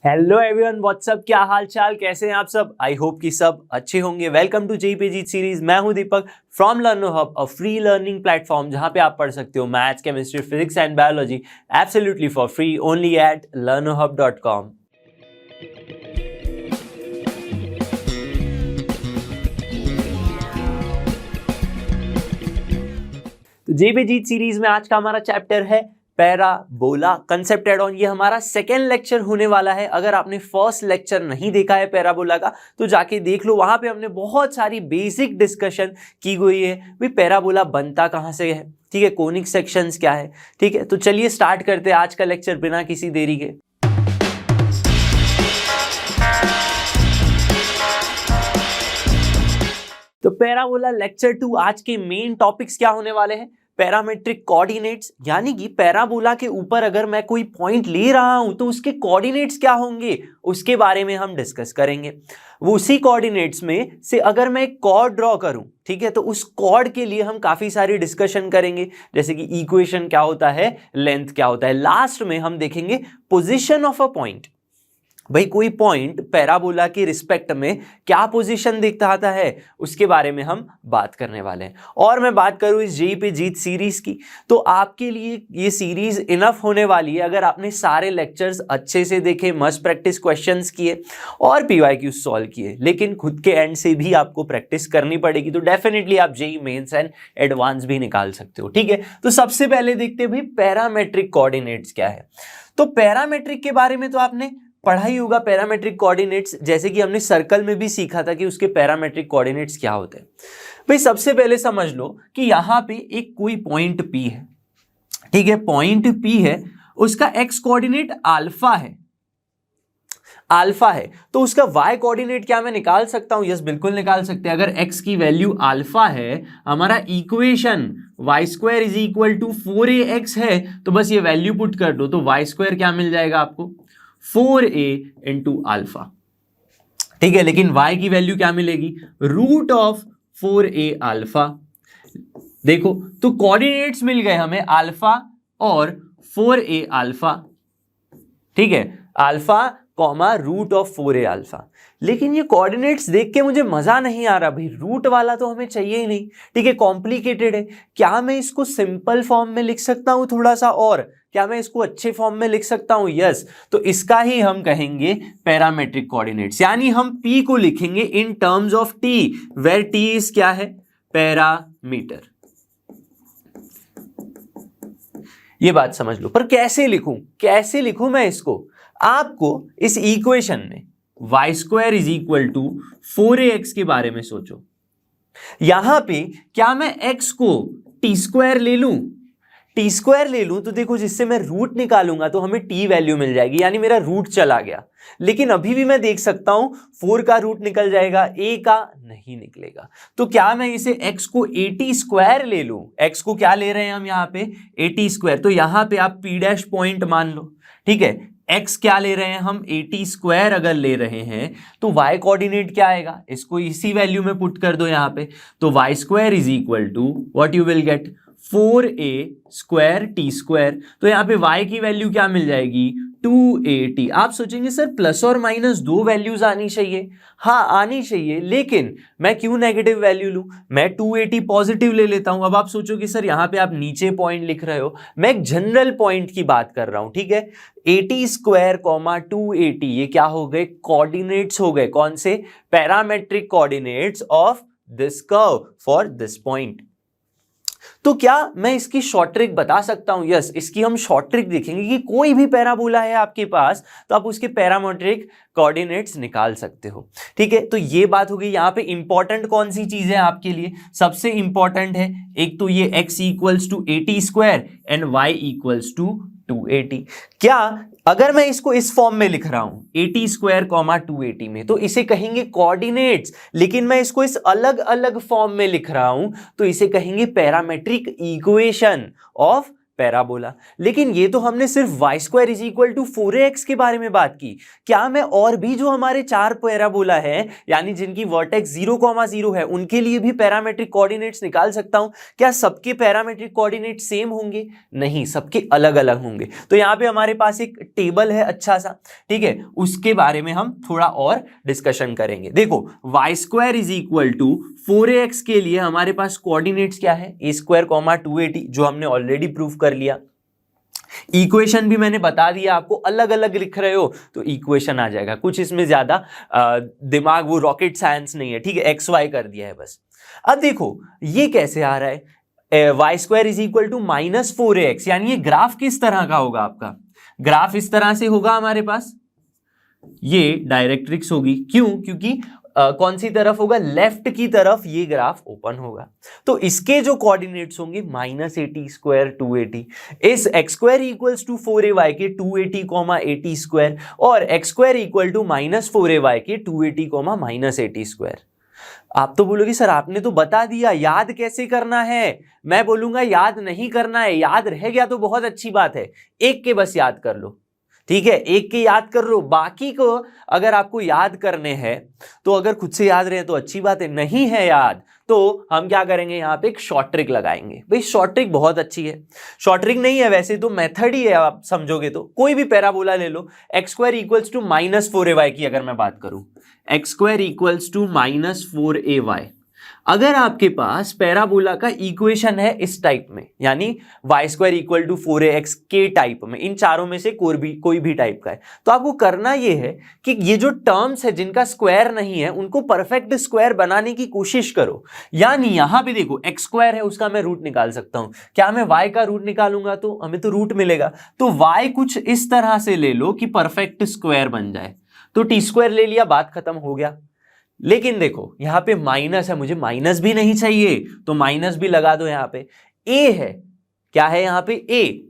Hello everyone, WhatsApp, क्या हाल चाल, कैसे हैं आप सब। आई होप कि सब अच्छे होंगे। वेलकम टू जेई पे जीत सीरीज। मैं हूं Deepak from Learnohub, a free learning platform जहां पे आप पढ़ सकते हो maths, chemistry, physics and biology absolutely for free only at learnohub.com। तो जेई पे जीत सीरीज में आज का हमारा चैप्टर है पैराबोला, कंसेप्ट एड ऑन। ये हमारा सेकेंड लेक्चर होने वाला है। अगर आपने फर्स्ट लेक्चर नहीं देखा है पैराबोला का तो जाके देख लो, वहां पे हमने बहुत सारी बेसिक डिस्कशन की हुई है। भाई पैराबोला बनता कहां से है, ठीक है, कोनिक सेक्शंस क्या है, ठीक है। तो चलिए स्टार्ट करते हैं आज का लेक्चर बिना किसी देरी के। तो पैराबोला लेक्चर 2 आज के मेन टॉपिक्स क्या होने वाले हैं। पैरामेट्रिक कोऑर्डिनेट्स, यानी कि पैराबोला के ऊपर अगर मैं कोई पॉइंट ले रहा हूं तो उसके कोऑर्डिनेट्स क्या होंगे, उसके बारे में हम डिस्कस करेंगे। वो उसी कोऑर्डिनेट्स में से अगर मैं एक कॉर्ड ड्रॉ करूं, ठीक है, तो उस कॉर्ड के लिए हम काफी सारी डिस्कशन करेंगे, जैसे कि इक्वेशन क्या होता है, लेंथ क्या होता है। लास्ट में हम देखेंगे पोजीशन ऑफ अ पॉइंट। भाई कोई पॉइंट पैराबोला के रिस्पेक्ट में क्या पोजीशन दिखाता है, उसके बारे में हम बात करने वाले हैं। और मैं बात करूं इस जेई पे जीत सीरीज की, तो आपके लिए ये सीरीज इनफ होने वाली है अगर आपने सारे लेक्चर्स अच्छे से देखे, मस्ट प्रैक्टिस क्वेश्चंस किए और पीवाईक्यू सॉल्व किए। लेकिन खुद के एंड से भी आपको प्रैक्टिस करनी पड़ेगी, तो डेफिनेटली आप जेई मेंस एंड एडवांस भी निकाल सकते हो, ठीक है। तो सबसे पहले देखते हैं भाई पैरामेट्रिक कोऑर्डिनेट्स क्या है। तो पैरामेट्रिक के बारे में तो आपने पढ़ा ही होगा। पैरामेट्रिक कोऑर्डिनेट्स जैसे कि हमने सर्कल में भी सीखा था कि उसके पैरामेट्रिक कोऑर्डिनेट्स क्या होते हैं। भाई सबसे पहले समझ लो कि यहां पे एक कोई पॉइंट P है, ठीक है, पॉइंट P है, उसका x कोऑर्डिनेट अल्फा है, तो उसका y कोऑर्डिनेट क्या मैं निकाल सकता हूं? यस, बिल्कुल निकाल सकते हैं। अगर x की वैल्यू अल्फा है, हमारा equation y² is equal to 4ax है, तो बस ये वैल्यू पुट कर दो, तो y² क्या मिल जाएगा आपको? 4a इंटू अल्फा, ठीक है। लेकिन y की वैल्यू क्या मिलेगी? Root of 4a alpha. देखो तो कोऑर्डिनेट्स मिल गए हमें अल्फा और 4a अल्फा, ठीक है, alpha comma root of 4a alpha. लेकिन ये कोऑर्डिनेट्स देख के मुझे मजा नहीं आ रहा भाई, रूट वाला तो हमें चाहिए ही नहीं, ठीक है, कॉम्प्लिकेटेड है। क्या मैं इसको सिंपल फॉर्म में लिख सकता हूं थोड़ा सा, और क्या मैं इसको अच्छे फॉर्म में लिख सकता हूं? यस, तो इसका ही हम कहेंगे पैरामेट्रिक कोऑर्डिनेट्स, यानी हम P को लिखेंगे in terms of T, where T is क्या है? पैरामीटर। ये बात समझ लो। पर कैसे लिखूं मैं इसको? आपको इस इक्वेशन में y² is equal to 4ax के बारे में सोचो। यहां पे क्या मैं x को t² ले लूं तो देखो, जिससे मैं रूट निकालूंगा तो हमें t वैल्यू मिल जाएगी, यानी मेरा रूट चला गया। लेकिन अभी भी मैं देख सकता हूं 4 का रूट निकल जाएगा, a का नहीं निकलेगा। तो क्या मैं इसे x को at² ले लूं? x को क्या ले रहे हैं हम यहां पे? at²। तो यहां पे आप p' पॉइंट मान लो, ठीक है। x क्या ले रहे हैं हम? at² अगर ले रहे हैं तो y कोऑर्डिनेट क्या आएगा? इसको इसी वैल्यू में पुट कर दो यहां पे, तो y² is equal to what you will get? 4a² t²। तो यहां पे y की वैल्यू क्या मिल जाएगी? 2at। आप सोचेंगे सर प्लस और माइनस दो वैल्यूज आनी चाहिए। हाँ आनी चाहिए, लेकिन मैं क्यों नेगेटिव वैल्यू लूं? मैं 2at पॉजिटिव ले लेता हूं। अब आप सोचोगे सर यहां पे आप नीचे पॉइंट लिख रहे हो, मैं एक जनरल पॉइंट की बात कर रहा हूं, ठीक है। at² कॉमा 2at ये क्या हो गए? कोऑर्डिनेट्स हो गए। कौन से? Parametric coordinates of this curve for this point. तो क्या मैं इसकी शॉर्ट ट्रिक बता सकता हूं? यस, इसकी हम शॉर्ट ट्रिक देखेंगे कि कोई भी पैराबोला है आपके पास तो आप उसके पैरामेट्रिक कोऑर्डिनेट्स निकाल सकते हो, ठीक है। तो ये बात हो गई। यहां पे इंपॉर्टेंट कौन सी चीज है आपके लिए? सबसे इंपॉर्टेंट है एक तो ये x equals to at² and y equals to 2at। क्या अगर मैं इसको इस फॉर्म में लिख रहा हूं at² 2at में, तो इसे कहेंगे कोऑर्डिनेट्स। लेकिन मैं इसको इस अलग अलग फॉर्म में लिख रहा हूं तो इसे कहेंगे पैरामेट्रिक इक्वेशन ऑफ पैराबोला। लेकिन ये तो हमने सिर्फ Y square is equal to 4ax के बारे में बात की। क्या मैं और भी जो हमारे 4 पैराबोला है यानी जिनकी वर्टेक्स 0,0 है उनके लिए भी पैरामेट्रिक कोऑर्डिनेट्स निकाल सकता हूं? क्या सबके पैरामेट्रिक कोऑर्डिनेट सेम होंगे? नहीं, सबके अलग अलग होंगे। तो यहां पे हमारे पास एक टेबल है अच्छा सा, ठीक है, उसके बारे में हम थोड़ा और डिस्कशन करेंगे। देखो Y square is equal to 4ax के लिए हमारे पास कोऑर्डिनेट्स क्या है? a स्क्वायर 280, जो हमने ऑलरेडी प्रूव कर लिया। इक्वेशन भी मैंने बता दिया आपको, अलग अलग लिख रहे हो तो इक्वेशन आ जाएगा, कुछ इसमें ज्यादा दिमाग वो रॉकेट साइंस नहीं है, ठीक है, एक्स वाई कर दिया है बस। अब देखो ये कैसे आ रहा है, Y square is equal to -4ax, यानी ये ग्राफ किस तरह का होगा? आपका ग्राफ इस तरह से होगा हमारे पास, ये डायरेक्ट्रिक्स होगी। क्यों? क्योंकि कौन सी तरफ होगा? लेफ्ट की तरफ ये ग्राफ ओपन होगा। तो इसके जो कोऑर्डिनेट्स होंगे -80 स्क्वायर 280, इस x square equals to 4ay के 280 80 स्क्वायर, और x square equal to -4ay के 280 -80 स्क्वायर। आप तो बोलोगे सर आपने तो बता दिया, याद कैसे करना है? मैं बोलूंगा याद नहीं करना है, याद रह गया तो बहुत अच्छी बात है, एक के बस याद कर लो, ठीक है, एक के याद कर लो, बाकी को अगर आपको याद करने हैं तो अगर खुद से याद रहे तो अच्छी बात है, नहीं है याद तो हम क्या करेंगे, यहाँ पे एक शॉर्ट ट्रिक लगाएंगे। भाई शॉर्ट ट्रिक बहुत अच्छी है, शॉर्ट ट्रिक नहीं है वैसे तो मेथड ही है, आप समझोगे तो। कोई भी पैराबोला ले लो, X square equals to -4ay की अगर मैं बात करूं, x square equals to -4ay, अगर आपके पास पैराबोला का इक्वेशन है इस टाइप में, यानी Y square equal to 4ax के टाइप में, इन चारों में से कोई भी टाइप का है, तो आपको करना यह है कि ये जो टर्म्स है जिनका स्क्वायर नहीं है उनको परफेक्ट स्क्वायर बनाने की कोशिश करो। यानी यहां पे देखो एक्स स्क्वायर है, उसका मैं रूट निकाल सकता हूं। क्या मैं वाई का रूट निकालूंगा तो हमें तो रूट मिलेगा, तो वाई कुछ इस तरह से ले लो कि परफेक्ट स्क्वायर बन जाए, तो टी स्क्वायर ले लिया, बात खत्म हो गया। लेकिन देखो यहां पे माइनस है, मुझे माइनस भी नहीं चाहिए तो माइनस भी लगा दो। यहां पे ए है, क्या है यहाँ पे ए,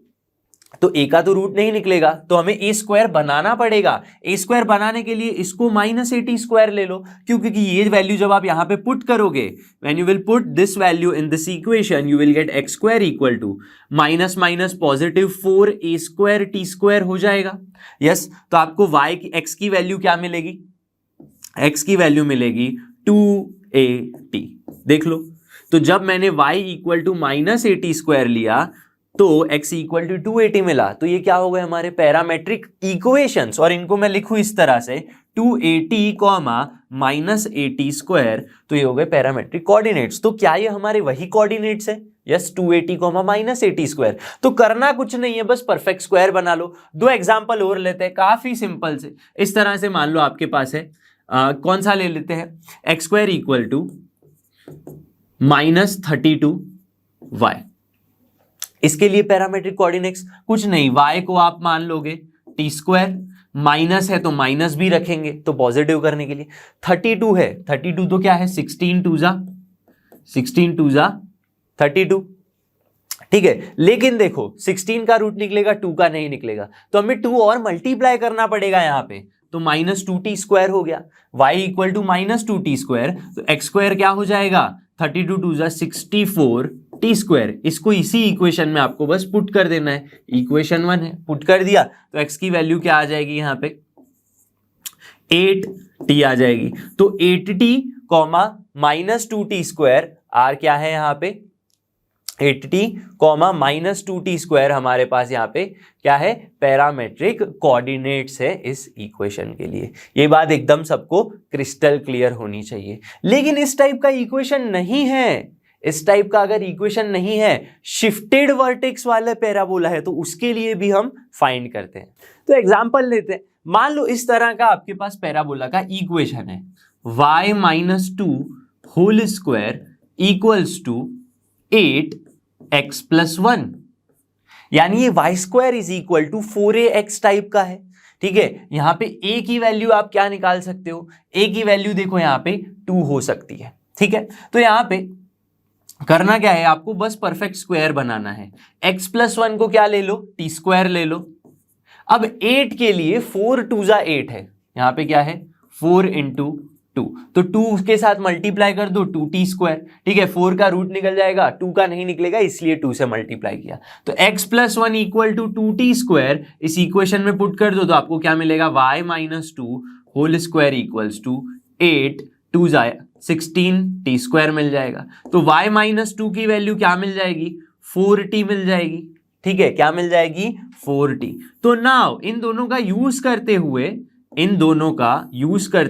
तो ए का तो रूट नहीं निकलेगा तो हमें ए स्क्वायर बनाना पड़ेगा। ए स्क्वायर बनाने के लिए इसको -80 स्क्वायर ले लो, क्योंकि ये वैल्यू जब आप यहां पे पुट करोगे, when you will put this value in this equation you will get X square equal to minus positive 4a square T square हो जाएगा। यस, तो आपको y की x की वैल्यू क्या मिलेगी? x की वैल्यू मिलेगी 2at। देख लो, तो जब मैंने y इक्वल टू -80 स्क्वायर लिया तो x इक्वल टू 280 मिला, तो ये क्या हो गए हमारे पैरामेट्रिक इक्वेशंस, और इनको मैं लिखूं इस तरह से 280 -80 स्क्वायर, तो ये हो गए पैरामेट्रिक कोऑर्डिनेट्स। तो क्या ये हमारे वही कोऑर्डिनेट्स है? Yes, 280 -80 square. तो करना कुछ नहीं है, बस परफेक्ट स्क्वायर बना लो। दो एग्जांपल और लेते हैं, काफी सिंपल से। इस तरह से मान लो आपके पास है, कौन सा ले लेते हैं, x square equal to -32y। इसके लिए पैरामेट्रिक कोऑर्डिनेट्स कुछ नहीं, y को आप मान लोगे टी स्क्वायर, माइनस है तो माइनस भी रखेंगे तो पॉजिटिव करने के लिए। 32 है, 32 तो क्या है, 16 2 जा 32, ठीक है। लेकिन देखो 16 का रूट निकलेगा, 2 का नहीं निकलेगा, तो हमें 2 और मल्टीप्लाई करना पड़ेगा यहाँ पे, तो -2t स्क्वायर हो गया। y equal to -2t square, तो x स्क्वायर क्या हो जाएगा, 32 2 जा 64 टी स्क्वायर। इसको इसी इक्वेशन में आपको बस पुट कर देना है, इक्वेशन 1 है, पुट कर दिया तो x की वैल्यू क्या आ जाएगी, यहाँ पे 8t आ जाएगी। तो 8t -2t स्क्वायर, r क्या है यहाँ पे 8t -2t स्क्वायर, हमारे पास यहाँ पे क्या है, पैरामेट्रिक कोऑर्डिनेट्स है इस इक्वेशन के लिए। ये बात एकदम सबको क्रिस्टल क्लियर होनी चाहिए। लेकिन इस टाइप का इक्वेशन नहीं है, इस टाइप का अगर इक्वेशन नहीं है, शिफ्टेड वर्टेक्स वाला पैराबोला है, तो उसके लिए भी हम फाइंड करते हैं। तो एग्जांपल लेते हैं, मान लो इस तरह का आपके पास पैराबोला का इक्वेशन है, y - 2 whole square equals to 8x + 1, यानी ये y square is equal to 4ax type का है, ठीक है। यहां पे a की वैल्यू आप क्या निकाल सकते हो, a की वैल्यू देखो यहाँ पे 2 हो सकती है, ठीक है। तो यहां पे करना क्या है, आपको बस परफेक्ट स्क्वायर बनाना है। x + 1 को क्या ले लो, टी स्क्वायर ले लो। अब 8 के लिए 4 2 जा 8 है, यहां पे क्या है 4 × 2, तो 2 के साथ मल्टीप्लाई कर दो 2t², ठीक है, 4 का रूट निकल जाएगा, 2 का नहीं निकलेगा इसलिए 2 से मल्टीप्लाई किया, तो x+1 इक्वल टू 2t² इस इक्वेशन में पुट कर दो तो आपको क्या मिलेगा, y-2 whole square equals to 8, 2 जाए 16t² मिल जाएगा। तो y-2 की वैल्यू क्या मिल जाएगी, 4t मिल जाएगी, ठीक है, क्या मिल जाएगी, 4t। तो नाउ इन दोनों का यूज करते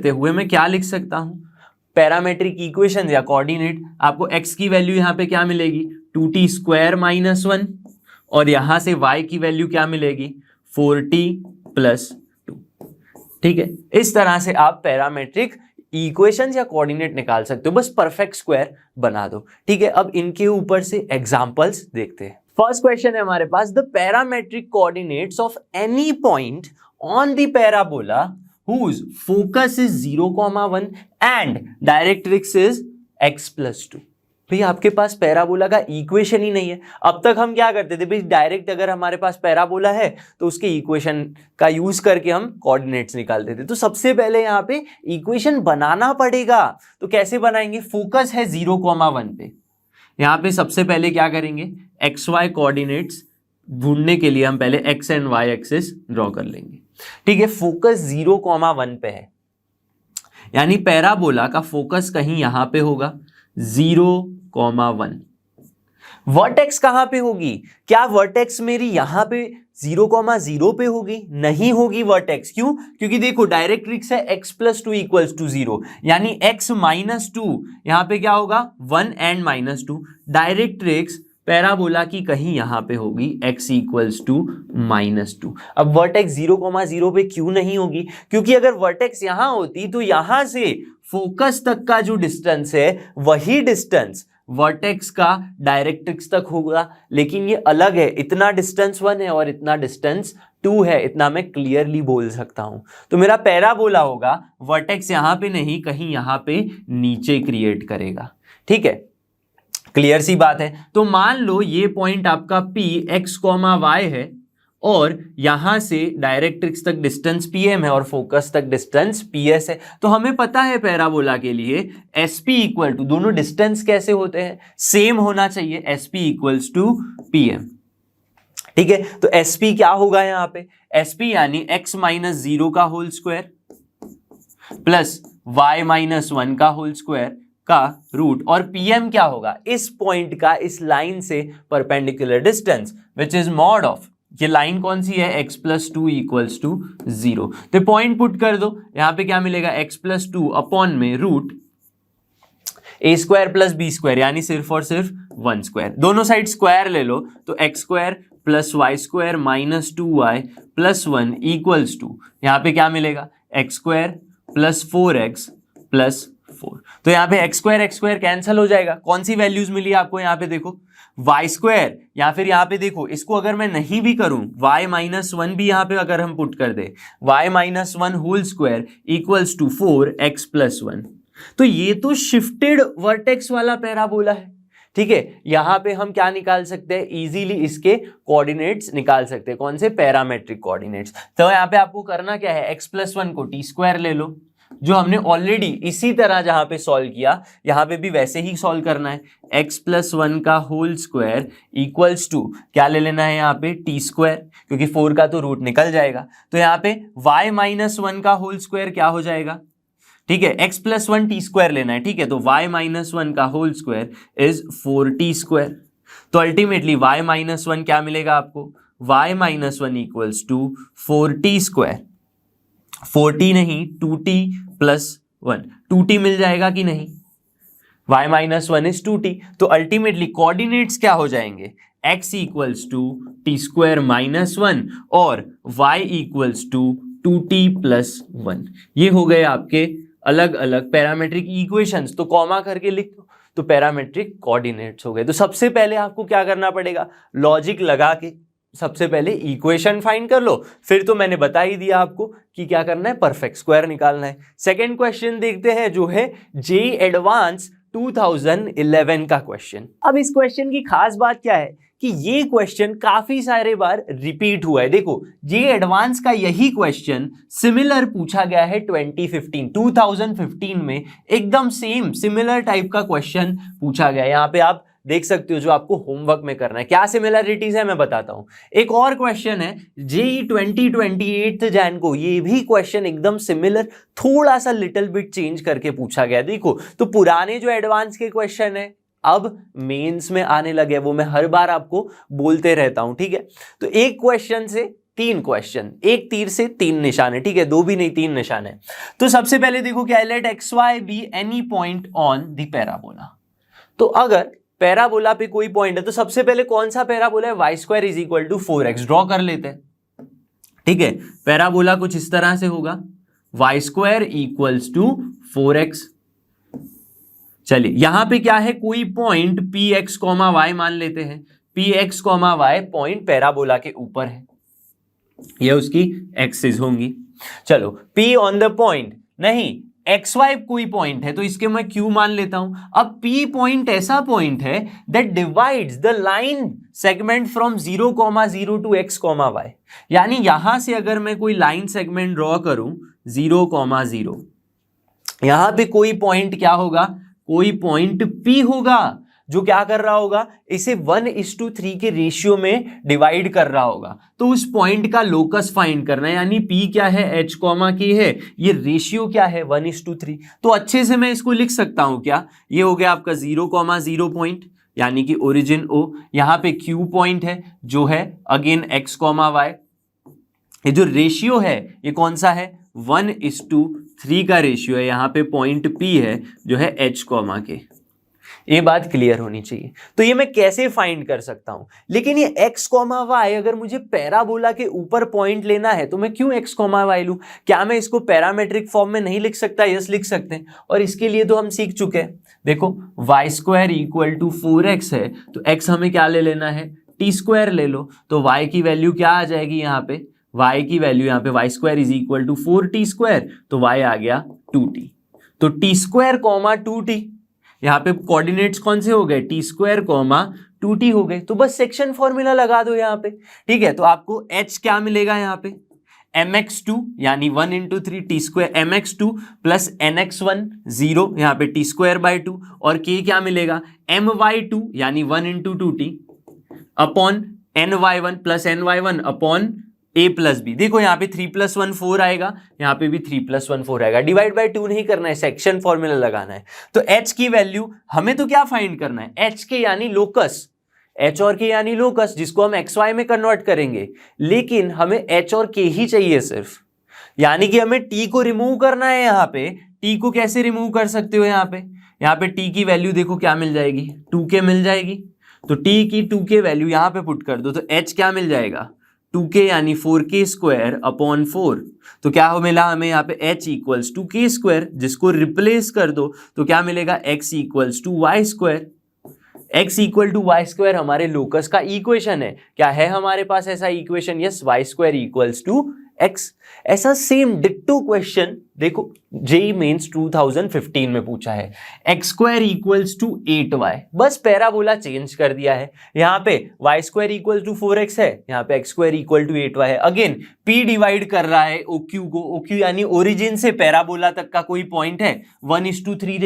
हुए मैं क्या लिख सकता हूं, पैरामेट्रिक इक्वेशन या कोऑर्डिनेट। आपको x की वैल्यू यहां पे क्या मिलेगी, 2t² - 1, और यहां से y की वैल्यू क्या मिलेगी, 4t + 2, ठीक है। इस तरह से आप पैरामेट्रिक इक्वेशंस या कोऑर्डिनेट निकाल सकते हो, बस परफेक्ट स्क्वायर बना दो, ठीक है। अब इनके ऊपर से एग्जांपल्स देखते हैं। फर्स्ट क्वेश्चन है हमारे पास, the parametric coordinates of any point on the parabola whose focus is 0,1 and directrix is x+2। भाई आपके पास पैराबोला का इक्वेशन ही नहीं है। अब तक हम क्या करते थे भाई, डायरेक्ट अगर हमारे पास पैराबोला है तो उसके इक्वेशन का यूज करके हम कोऑर्डिनेट्स निकालते थे। तो सबसे पहले यहाँ पे इक्वेशन बनाना पड़ेगा। तो कैसे बनाएंगे, फोकस है 0,1 पे, यहाँ पे सबसे पहले क्या करेंगे, XY कोऑर्डिनेट्स ढूंढने के लिए हम पहले x and y axis draw कर लेंगे, ठीक है। फोकस 0,1 पे है, यानी पैराबोला का फोकस कहीं यहां पे होगा 0,1। वर्टेक्स कहां पे होगी, क्या वर्टेक्स मेरी यहां पे 0,0 पे होगी, नहीं होगी वर्टेक्स, क्यों, क्योंकि देखो डायरेक्ट्रिक्स है x+2 = 0, यानी x-2 यहां पे क्या होगा 1 एंड -2, डायरेक्ट्रिक्स पैराबोला की कहीं यहां पे होगी x = -2। अब वर्टेक्स 0,0 पे क्यों नहीं होगी, क्योंकि अगर वर्टेक्स यहां होती तो यहां से फोकस तक का जो डिस्टेंस है वही डिस्टेंस वर्टेक्स का डायरेक्ट्रिक्स तक होगा, लेकिन ये अलग है, इतना डिस्टेंस 1 है और इतना डिस्टेंस 2 है, इतना मैं क्लियरली बोल सकता हूं। तो मेरा पैराबोला होगा, वर्टेक्स यहां पे नहीं कहीं यहां पे नीचे क्रिएट करेगा, ठीक है, क्लियर सी बात है। तो मान लो ये पॉइंट आपका P x, y है और यहां से डायरेक्ट्रिक्स तक डिस्टेंस PM है और फोकस तक डिस्टेंस PS है। तो हमें पता है पैराबोला के लिए SP इक्वल टू, दोनों डिस्टेंस कैसे होते हैं, सेम होना चाहिए, SP इक्वल्स टू PM, ठीक है। तो SP क्या होगा यहाँ पे, SP यानी x-0 का होल स्क्वायर प्लस y-1 का होल स्क्वायर का रूट, और PM क्या होगा, इस पॉइंट का इस लाइन से perpendicular distance which is mod of, ये लाइन कौन सी है, x+2 = 0। तो पॉइंट पुट कर दो, यहां पे क्या मिलेगा, x+2 अपॉन में रूट a² + b², यानी सिर्फ और सिर्फ 1 स्क्वायर, दोनों साइड स्क्वायर ले लो, तो x² + y² - 2y + 1 = 2, यहां पे क्या मिलेगा, x² + 4x + 4। तो यहाँ पे x² कैंसिल हो जाएगा, कौन सी वैल्यूज मिली आपको, यहाँ पे देखो y², या फिर यहाँ पे देखो इसको अगर मैं नहीं भी करूं y-1 भी यहाँ पे अगर हम पुट कर दे, y-1 होल स्क्वायर = 4x + 1। तो ये तो शिफ्टेड वर्टेक्स वाला पैराबोला है, ठीक है। यहां पे हम क्या निकाल सकते हैं, इजीली इसके कोऑर्डिनेट्स निकाल सकते हैं, कौन से, पैरामेट्रिक कोऑर्डिनेट्स। तो यहाँ पे आपको करना क्या है, x+1 को t² ले लो, जो हमने ऑलरेडी इसी तरह जहां पे सॉल्व किया यहां पे भी वैसे ही सॉल्व करना है, x+1 का होल स्क्वायर = क्या ले लेना है यहाँ पे, t², क्योंकि 4 का तो रूट निकल जाएगा। तो यहाँ पे y-1 का होल स्क्वायर क्या हो जाएगा, ठीक है, x+1 t² लेना है, ठीक है। तो y-1 का होल स्क्वायर इज 4t²। तो अल्टीमेटली y-1 क्या मिलेगा आपको, y-1 = 4t², 4t नहीं 2t + 1, 2t मिल जाएगा कि नहीं, y-1 इज 2t। तो अल्टीमेटली कोऑर्डिनेट्स क्या हो जाएंगे, x = t² - 1 और y = 2t + 1। ये हो गए आपके अलग अलग पैरामेट्रिक इक्वेशंस। तो कॉमा करके लिख दो, तो पैरामेट्रिक कोऑर्डिनेट्स हो गए। तो सबसे पहले आपको क्या करना पड़ेगा, लॉजिक लगा के सबसे पहले इक्वेशन फाइंड कर लो, फिर तो मैंने बता ही दिया आपको कि क्या करना है, परफेक्ट स्क्वायर निकालना है। सेकंड क्वेश्चन देखते हैं जो है JEE एडवांस 2011 का क्वेश्चन। अब इस क्वेश्चन की खास बात क्या है कि ये क्वेश्चन काफी सारे बार रिपीट हुआ है। देखो ये एडवांस का यही क्वेश्चन सिमिलर पूछा गया है 2015 में, एकदम सेम सिमिलर टाइप का क्वेश्चन पूछा गया है। यहाँ पे आप देख सकते हो जो आपको होमवर्क में करना है। क्या सिमिलरिटीज है मैं बताता हूं। एक और क्वेश्चन है जेई 2028 जैन को, ये भी क्वेश्चन एकदम सिमिलर, थोड़ा सा लिटिल बिट चेंज करके पूछा गया। देखो तो पुराने जो एडवांस के क्वेश्चन है अब मेंस में आने लगे, वो मैं हर बार आपको बोलते रहता हूं, ठीक है। तो एक क्वेश्चन से 3 क्वेश्चन, एक तीर से 3 निशान है, ठीक है, 2 भी नहीं 3 निशान है। तो सबसे पहले देखो क्या है, let X Y be any point on the parabola. तो अगर पैराबोला पे कोई पॉइंट है तो सबसे पहले कौन सा पैराबोला है, Y square is equal to 4x draw कर लेते हैं, ठीक है। पैराबोला कुछ इस तरह से होगा, Y square equals to 4x। चलिए यहां पे क्या है, कोई point P X comma Y मान लेते हैं, P X comma Y point parabola के ऊपर है, ये उसकी एक्सिस होंगी। चलो पी ऑन द पॉइंट, नहीं एक्स वाई कोई पॉइंट है तो इसके मैं क्यू मान लेता हूं। अब पी पॉइंट ऐसा पॉइंट है that divides the line segment from 0,0 to x, y। यानी यहां से अगर मैं कोई लाइन सेगमेंट ड्रॉ करूं 0,0, यहां पे कोई पॉइंट क्या होगा, कोई पॉइंट P होगा जो क्या कर रहा होगा, इसे 1:3 के रेशियो में डिवाइड कर रहा होगा। तो उस पॉइंट का लोकस फाइंड करना है, यानी P क्या है, H, K है, ये रेशियो क्या है 1:3। तो अच्छे से मैं इसको लिख सकता हूं क्या, ये हो गया आपका 0,0 पॉइंट यानी कि ओरिजिन O, यहां पे Q पॉइंट है जो है अगेन x, y। ये जो रेशियो है ये कौन सा है, 1:3 का रेशियो है, यहां पे पॉइंट P है जो है H, K। ये बात क्लियर होनी चाहिए। तो ये मैं कैसे फाइंड कर सकता हूं, लेकिन ये x, y अगर मुझे पैराबोला के ऊपर पॉइंट लेना है तो मैं क्यों x, y लूं, क्या मैं इसको पैरामेट्रिक फॉर्म में नहीं लिख सकता, यस लिख सकते हैं। और इसके लिए तो हम सीख चुके हैं, देखो Y square equal to 4x है तो x हमें क्या ले लेना है, टी स्क्वायर ले लो। तो y की वैल्यू क्या आ जाएगी, यहाँ पे y की वैल्यू, यहाँ पे Y square is equal to 4t square, तो y आ गया 2t। तो टी स्क्वायर कॉमा 2t, यहाँ पे कोऑर्डिनेट्स कौन से हो गए, टी स्क्वायर कॉमा 2t हो गए। तो बस सेक्शन फॉर्मूला लगा दो यहाँ पे, ठीक है। तो आपको h क्या मिलेगा यहाँ पे, mx2 यानी 1 into 3 T square mx2 plus nx1 0, यहाँ पे टी स्क्वायर बाई 2, और k क्या मिलेगा my2 यानी 1 into 2t upon ny1 plus ny1 upon a plus B. देखो यहाँ पे 3 + 1 4 आएगा, यहाँ पे भी 3 + 1 4 आएगा। डिवाइड बाय 2 नहीं करना है, सेक्शन फॉर्मूला लगाना है। तो h की वैल्यू हमें तो क्या फाइंड करना है, h के यानी लोकस, h और k यानी लोकस, जिसको हम x y में कन्वर्ट करेंगे। लेकिन हमें h और k ही चाहिए सिर्फ, यानी कि हमें t को रिमूव करना है। यहाँ पे t को कैसे रिमूव कर सकते हो, यहाँ पे t की वैल्यू देखो क्या मिल जाएगी, 2k मिल जाएगी। तो t की 2k वैल्यू यहाँ पे पुट कर दो तो h क्या मिल जाएगा, 2k यानी 4k स्क्वायर अपॉन 4। तो क्या हो मिला हमें यहाँ पे h equals to k square, जिसको रिप्लेस कर दो तो क्या मिलेगा, x equals to Y square. x equal to Y square हमारे लोकस का इक्वेशन है। क्या है हमारे पास ऐसा equation, yes, Y square equals to x। ऐसा सेम डिट्टो क्वेश्चन देखो जेई मेंस 2015 में पूछा है, x square equals to 8y, बस पैराबोला चेंज कर दिया है। यहाँ पे Y square equal to 4x है, यहाँ पे x square equal to 8y है। अगेन p डिवाइड कर रहा है OQ को, OQ यानी ओरिजिन से पैराबोला तक का कोई पॉइंट है, 1:3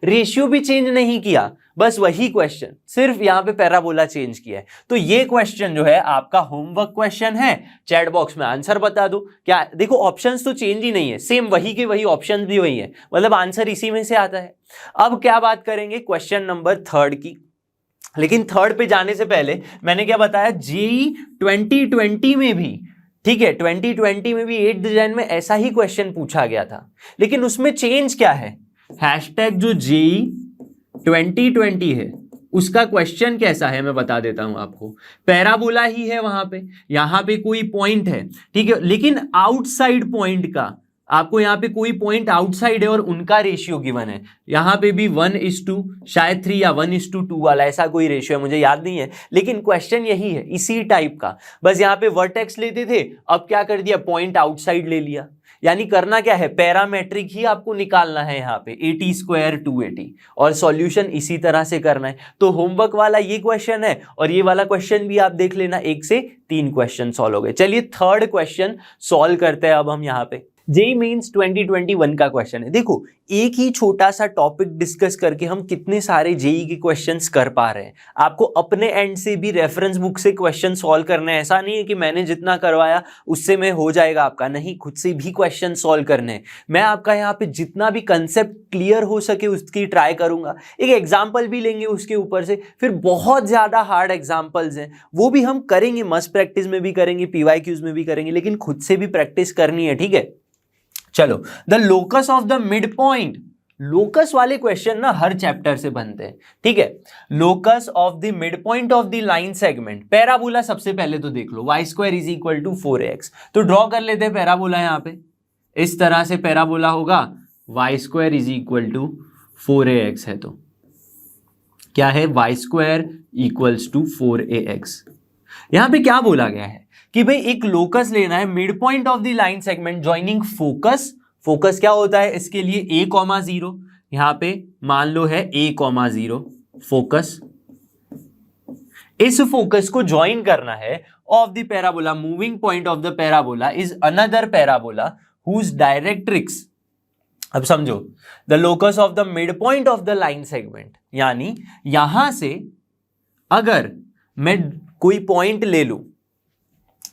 रेशियो भी चेंज नहीं किया, बस वही क्वेश्चन, सिर्फ यहाँ पे पैराबोला चेंज किया है। तो ये क्वेश्चन जो है आपका होमवर्क क्वेश्चन है, चैट बॉक्स में आंसर बता दो। क्या देखो ऑप्शंस तो चेंज ही नहीं है, सेम वही के वही, ऑप्शन भी वही है, मतलब आंसर इसी में से आता है। अब क्या बात करेंगे क्वेश्चन नंबर 3 की, लेकिन 3 पे जाने से पहले मैंने क्या बताया, जेई 2020 में भी, ठीक है, 2020 में भी 8th जैन में ऐसा ही क्वेश्चन पूछा गया था, लेकिन उसमें चेंज क्या है, हैशटैग जो जेई 2020 है उसका क्वेश्चन कैसा है मैं बता देता हूं आपको। पैराबोला ही है वहां पे, यहां पे कोई पॉइंट है, ठीक है, लेकिन आउटसाइड पॉइंट का, आपको यहाँ पे कोई पॉइंट आउटसाइड है और उनका रेशियो गिवन है। यहाँ पे भी 1:2 शायद 3 या 1:2 वाला ऐसा कोई रेशियो है, मुझे याद नहीं है, लेकिन क्वेश्चन यही है, इसी टाइप का। बस यहाँ पे वर्टेक्स लेते थे, अब क्या कर दिया, पॉइंट आउटसाइड ले लिया। यानी करना क्या है, पैरामेट्रिक ही आपको निकालना है यहाँ पे, 80 स्क्वायर 280, और सॉल्यूशन इसी तरह से करना है। तो होमवर्क वाला ये क्वेश्चन है और ये वाला क्वेश्चन भी आप देख लेना, 1 से 3 क्वेश्चन सॉल्व हो गए। चलिए थर्ड क्वेश्चन सॉल्व करते हैं अब हम यहाँ पे। जेईई मेंस 2021 का क्वेश्चन है। देखो एक ही छोटा सा टॉपिक डिस्कस करके हम कितने सारे जेईई के क्वेश्चंस कर पा रहे हैं। आपको अपने एंड से भी रेफरेंस बुक से क्वेश्चन सॉल्व करने हैं, ऐसा नहीं है कि मैंने जितना करवाया उससे में हो जाएगा आपका, नहीं, खुद से भी क्वेश्चन सॉल्व करने हैं। मैं आपका यहाँ पे जितना भी कंसेप्ट क्लियर हो सके उसकी ट्राई करूंगा, एक एग्जाम्पल भी लेंगे उसके ऊपर से, फिर बहुत ज्यादा हार्ड एग्जाम्पल्स हैं वो भी हम करेंगे, मस्ट प्रैक्टिस में भी करेंगे, पीवाईक्यूज में भी करेंगे, लेकिन खुद से भी प्रैक्टिस करनी है, ठीक है। चलो, the locus of the mid point, locus वाले क्वेश्चन ना हर चैप्टर से बनते हैं, ठीक है। Locus of the mid point of the line segment, parabola सबसे पहले तो देख लो, Y square is equal to 4ax, तो ड्रॉ कर लेते हैं पैराबोला। यहां पे इस तरह से पैराबोला होगा, Y square is equal to 4ax है, तो क्या है, Y square equals to 4ax। यहां पे क्या बोला गया है कि भाई एक लोकस लेना है, mid point of the line segment joining focus, focus क्या होता है इसके लिए, a,0, यहां पे मान लो है a,0 फोकस, इस फोकस को ज्वाइन करना है of the parabola, moving point of the parabola is another parabola whose directrix. अब समझो, the locus of the mid point of the line segment, यानी यहां से अगर मैं कोई पॉइंट ले लूं,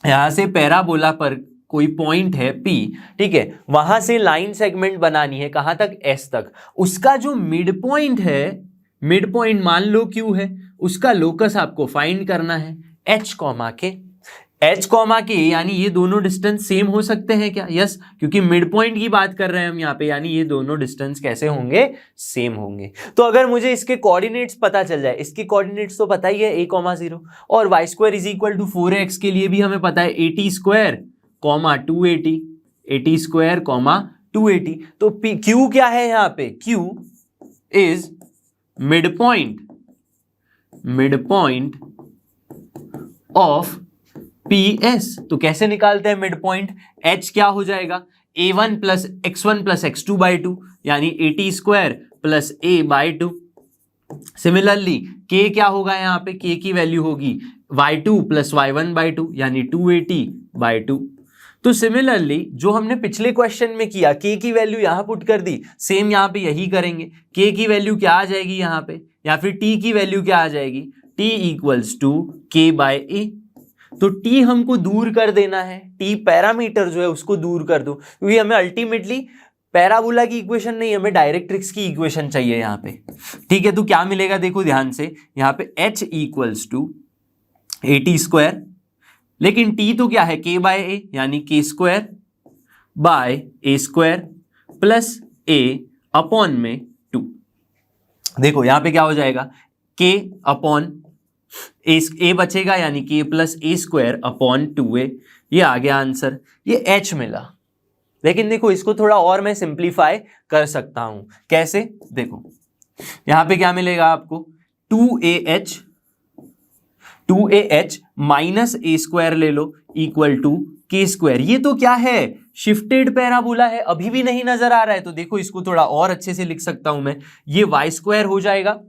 यहां से पैराबोला पर कोई पॉइंट है P, ठीक है, वहां से लाइन सेगमेंट बनानी है, कहां तक, S तक, उसका जो मिड पॉइंट है, मिड पॉइंट मान लो Q है, उसका लोकस आपको फाइंड करना है H, H, यानी ये दोनों डिस्टेंस सेम हो सकते हैं क्या, यस, क्योंकि मिड पॉइंट की बात कर रहे हैं हम यहाँ पे, यानी ये दोनों डिस्टेंस कैसे होंगे, सेम होंगे। तो अगर मुझे इसके कोऑर्डिनेट्स पता चल जाए, इसके कोऑर्डिनेट्स तो पता ही है a,0, और Y square is equal to 4x के लिए भी हमें पता है 80 स्क्वायर 280, 80 स्क्वायर 280, तो Q क्या है यहाँ पे, Q is mid point of PS। तो कैसे निकालते हैं मिड पॉइंट, H क्या हो जाएगा, a1 plus x1 plus x2 by 2, यानी 80 square plus a by 2। Similarly K क्या होगा यहाँ पे, K की वैल्यू होगी y2 प्लस y1 बाई 2, यानी 280 बाई 2। तो सिमिलरली जो हमने पिछले क्वेश्चन में किया, K की वैल्यू यहां पुट कर दी, सेम यहां पे यही करेंगे। K की वैल्यू क्या आ जाएगी यहां पे, या फिर T की वैल्यू क्या आ जाएगी, T equals to K by A। तो T हमको दूर कर देना है, T पैरामीटर जो है उसको दूर कर दो, क्योंकि हमें अल्टीमेटली पैराबोला की इक्वेशन नहीं, हमें डायरेक्ट्रिक्स की इक्वेशन चाहिए यहाँ पे, ठीक है। तो क्या मिलेगा, देखो ध्यान से, यहाँ पे H इक्वल्स टू 80 स्क्वायर, लेकिन T तो क्या है, K बाय A, यानी K square by A square plus A upon में 2। देखो यहां पे क्या हो जाएगा, K अपॉन A बचेगा, यानी K plus A square upon 2A, ये आ गया आंसर, ये H मिला। लेकिन देखो इसको थोड़ा और मैं सिंप्लीफाई कर सकता हूं, कैसे, देखो यहां पे क्या मिलेगा आपको, 2AH माइनस A स्क्वायर ले लो इक्वल टू K स्क्वायर। ये तो क्या है, शिफ्टेड पैराबोला है, अभी भी नहीं नजर आ रहा है, तो देखो इसको थोड़ा और अच्छे से लिख सकता हूं मैं, ये y स्क्वायर हो जाएगा,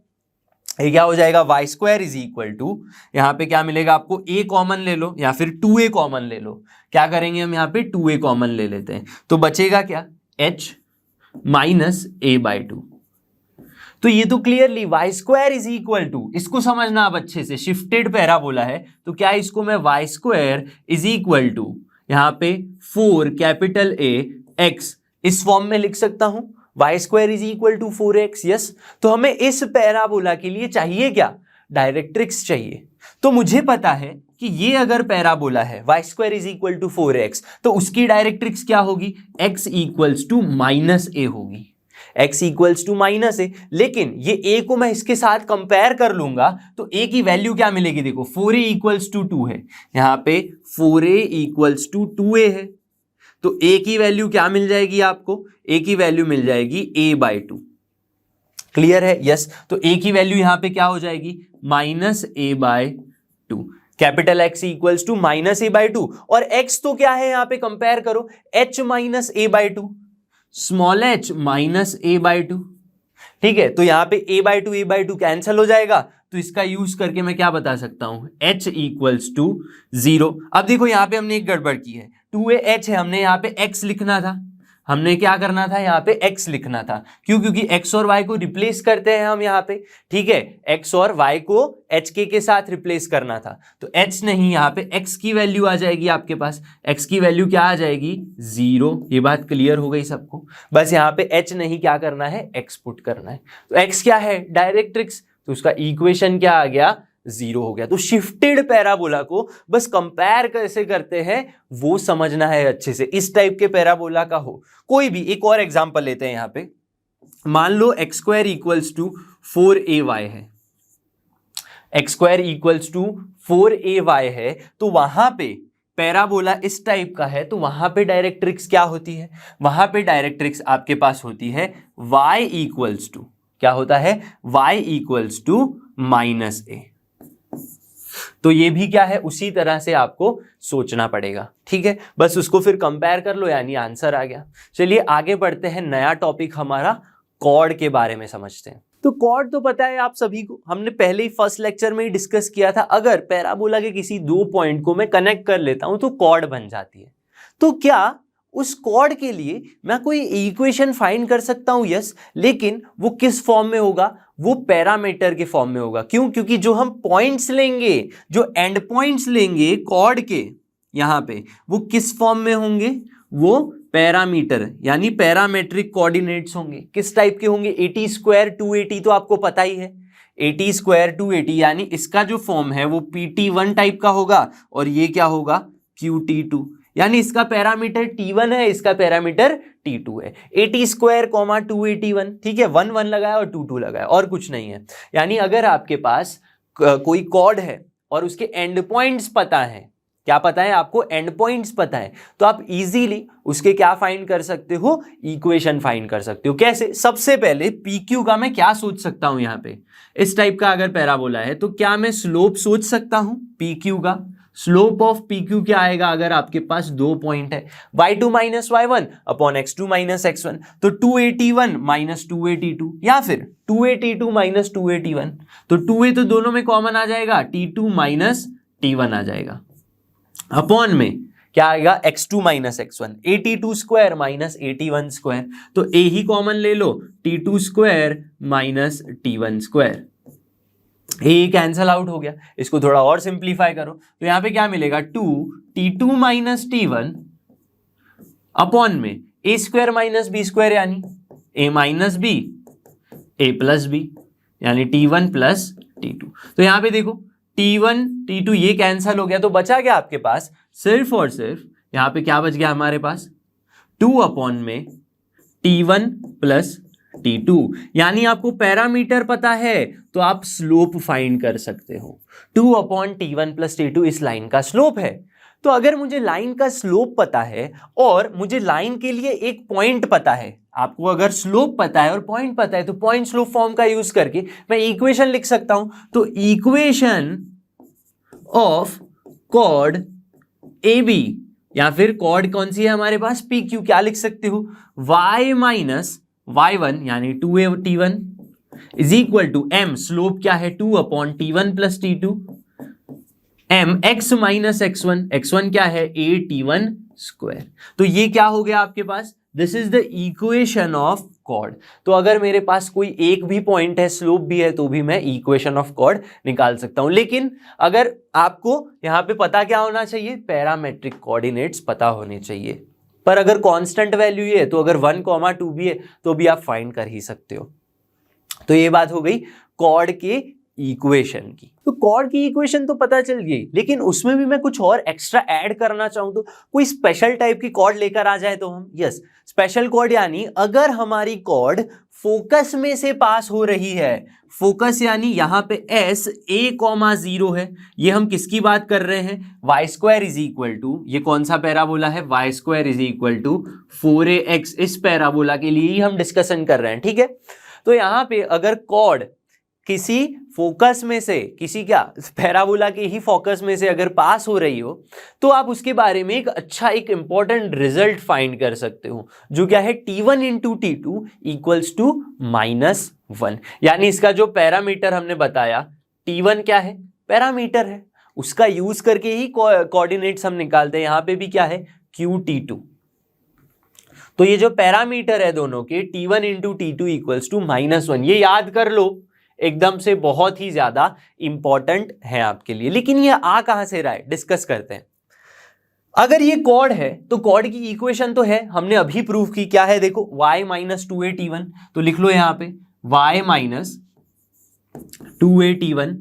ये क्या हो जाएगा, y square is equal to, यहां पे क्या मिलेगा आपको, a कॉमन ले लो या फिर 2a कॉमन ले लो, क्या करेंगे हम यहाँ पे 2a कॉमन ले लेते हैं, तो बचेगा क्या, h माइनस a बाई 2। तो ये तो clearly y square is equal to, इसको समझना आप अच्छे से, शिफ्टेड पैराबोला है, तो क्या इसको मैं y square is equal to यहां पे 4 कैपिटल A x इस फॉर्म में लिख सकता हूं, y square is equal to 4x, yes. तो हमें इस पैराबोला के लिए चाहिए क्या, डायरेक्ट्रिक्स चाहिए। तो मुझे पता है कि ये अगर पैराबोला है y square is equal to 4x, तो उसकी डायरेक्ट्रिक्स क्या होगी, x equals to minus a होगी, x equals to minus A. लेकिन ये a को मैं इसके साथ कंपेयर कर लूंगा तो a की वैल्यू क्या मिलेगी, देखो 4a इक्वल्स टू 2 है, यहाँ पे 4a इक्वल्स टू 2a है, तो a की वैल्यू क्या मिल जाएगी आपको, a की वैल्यू मिल जाएगी a बाई 2। क्लियर है, यस। तो a की वैल्यू यहाँ पे क्या हो जाएगी, minus a by 2। Capital X equals to minus A by two, और X तो क्या है यहां पे कंपेयर करो, H minus A by to, small h minus A by to. ठीक है, तो यहां पे a बाई टू कैंसिल हो जाएगा, तो इसका यूज करके मैं क्या बता सकता हूं, h इक्वल्स टू 0। अब देखो यहां पे हमने एक गड़बड़ की है, 2ah है, हमने यहां पे x लिखना था, हमने क्या करना था, यहाँ पे x लिखना था। क्यों? क्योंकि x और y को रिप्लेस करते हैं हम यहाँ पे। ठीक है, x और y को hk के साथ रिप्लेस करना था, तो h नहीं, यहाँ पे x की वैल्यू आ जाएगी आपके पास। x की वैल्यू क्या आ जाएगी, 0। ये बात क्लियर हो गई सबको? बस यहाँ पे h नहीं, क्या करना है, x पुट करना है। तो x क्या है, डायरेक्ट्रिक्स, तो उसका इक्वेशन क्या आ गया, 0 हो गया। तो शिफ्टेड पैराबोला को बस कंपेयर कैसे करते हैं वो समझना है अच्छे से। इस टाइप के पैराबोला का हो कोई भी, एक और एग्जांपल लेते हैं यहाँ पे। मान लो X square equals to 4ay है, x square equals to 4ay है, तो वहां पे पैराबोला इस टाइप का है, तो वहां पे डायरेक्ट्रिक्स क्या होती है, वहां पे डायरेक्ट्रिक्स आपके पास होती है y इक्वल्स टू, क्या होता है, y इक्वल्स टू माइनस ए। तो ये भी क्या है, उसी तरह से आपको सोचना पड़ेगा। ठीक है, बस उसको फिर कंपेयर कर लो, यानी आंसर आ गया। चलिए आगे बढ़ते हैं, नया टॉपिक हमारा कॉर्ड के बारे में समझते हैं। तो कॉर्ड तो पता है आप सभी को, हमने पहले ही फर्स्ट लेक्चर में ही डिस्कस किया था। अगर पैराबोला के किसी दो पॉइंट को मैं कनेक्ट कर लेता हूं तो कॉर्ड बन जाती है। तो क्या उस कॉर्ड के लिए मैं कोई इक्वेशन फाइंड कर सकता हूं? यस, लेकिन वो किस फॉर्म में होगा, वो पैरामीटर के फॉर्म में होगा। क्यों? क्योंकि जो हम पॉइंट्स लेंगे, जो एंड पॉइंट्स लेंगे कॉर्ड के यहां पे, वो किस फॉर्म में होंगे, वो पैरामीटर यानी पैरामेट्रिक कोऑर्डिनेट्स होंगे। किस टाइप के होंगे, 80 स्क्वायर 280, तो आपको पता ही है 80 स्क्वायर 280, यानी इसका जो फॉर्म है वो PT1 टाइप का होगा, और ये क्या होगा, QT2, यानी इसका पैरामीटर T1 है, इसका पैरामीटर T2 है। 80 स्क्वायर 281, ठीक है, 1 1 लगाया और 2 2 लगाया, और कुछ नहीं है। यानी अगर आपके पास कोई कॉर्ड है और उसके एंड पॉइंट्स पता है, क्या पता है आपको, एंड पॉइंट्स पता है, तो आप इजीली उसके क्या फाइंड कर सकते हो, इक्वेशन फाइंड कर सकते हो। कैसे? सबसे पहले PQ का मैं क्या सोच सकता हूं, यहाँ पे इस टाइप का अगर पैराबोला है तो क्या मैं स्लोप सोच सकता हूं PQ का? स्लोप ऑफ PQ क्या आएगा अगर आपके पास दो पॉइंट है, y2 minus y1 upon x2 minus x1, तो 281 माइनस 282, या फिर 282 माइनस 281, तो 2a तो दोनों में कॉमन आ जाएगा, T2 माइनस T1 आ जाएगा, अपॉन में क्या आएगा, x2 minus x1, 82 square minus 81 square, तो a ही कॉमन ले लो, T2 square minus T1 square, ये कैंसल आउट हो गया। इसको थोड़ा और सिंप्लीफाई करो तो यहां पे क्या मिलेगा, 2T2 माइनस T1 अपॉन में a square minus b square, यानी a minus b a plus b, यानी T1 प्लस T2। तो यहां पे देखो T1 T2 ये कैंसल हो गया, तो बचा क्या आपके पास, सिर्फ और सिर्फ यहां पे क्या बच गया हमारे पास, 2 अपॉन में T1 प्लस T2, यानी आपको पैरामीटर पता है तो आप स्लोप फाइंड कर सकते हो। 2 अपॉन T1 प्लस T2 इस लाइन का स्लोप है। तो अगर मुझे लाइन का स्लोप पता है और मुझे लाइन के लिए एक पॉइंट पता है, आपको अगर स्लोप पता है और पॉइंट पता है, तो पॉइंट स्लोप फॉर्म का यूज करके मैं इक्वेशन लिख सकता हूं। तो इक्वेशन ऑफ कॉर्ड AB, या फिर कॉर्ड कौन सी है हमारे पास, PQ, क्या लिख सकते हो, y माइनस y1 यानी 2a/T1 is equal to m, slope क्या है 2 upon T1 plus T2, m x minus x1, x1 क्या है a/T1 स्क्वायर। तो ये क्या हो गया आपके पास, this is the equation of chord. तो अगर मेरे पास कोई एक भी पॉइंट है, स्लोप भी है, तो भी मैं इक्वेशन ऑफ कॉर्ड निकाल सकता हूं। लेकिन अगर आपको यहां पे पता क्या होना चाहिए, पैरामेट्रिक कोऑर्डिनेट्स पता होने चाहिए। पर अगर कांस्टेंट वैल्यू है तो अगर 1, 2 भी है तो भी आप फाइंड कर ही सकते हो। तो ये बात हो गई कॉर्ड के इक्वेशन की। तो कॉर्ड की इक्वेशन तो पता चल गई, लेकिन उसमें भी मैं कुछ और एक्स्ट्रा ऐड करना चाहूं तो कोई स्पेशल टाइप की कॉर्ड लेकर आ जाए तो हम, यस, स्पेशल कॉर्ड, यानी अगर हमारी कॉर्ड फोकस में से पास हो रही है, फोकस यानी यहां पे S a,0 है, ये हम किसकी बात कर रहे हैं, y square is equal to, ये कौन सा पैराबोला है, y square is equal to 4ax, इस पैराबोला के लिए ही हम डिस्कशन कर रहे हैं। ठीक है, तो यहां पे अगर कॉर्ड किसी फोकस में से, किसी क्या पैराबोला के ही फोकस में से अगर पास हो रही हो तो आप उसके बारे में एक इंपॉर्टेंट रिजल्ट फाइंड कर सकते हो, जो क्या है T1 into T2 equals to -1। यानी इसका जो पैरामीटर हमने बताया T1 क्या है, पैरामीटर है, उसका यूज करके ही कोऑर्डिनेट्स हम निकालते हैं। यहां पे भी क्या है QT2। तो ये जो पैरामीटर है दोनों के T1 into T2 equals to -1, ये याद कर लो, एकदम से बहुत ही ज्यादा इंपॉर्टेंट है आपके लिए। लेकिन ये आ कहां से रहा है, डिस्कस करते हैं। अगर ये कॉर्ड है तो कॉर्ड की इक्वेशन तो है, हमने अभी प्रूव की, क्या है देखो, y माइनस 2a_t1, तो लिख लो यहां पे y minus 2a_t1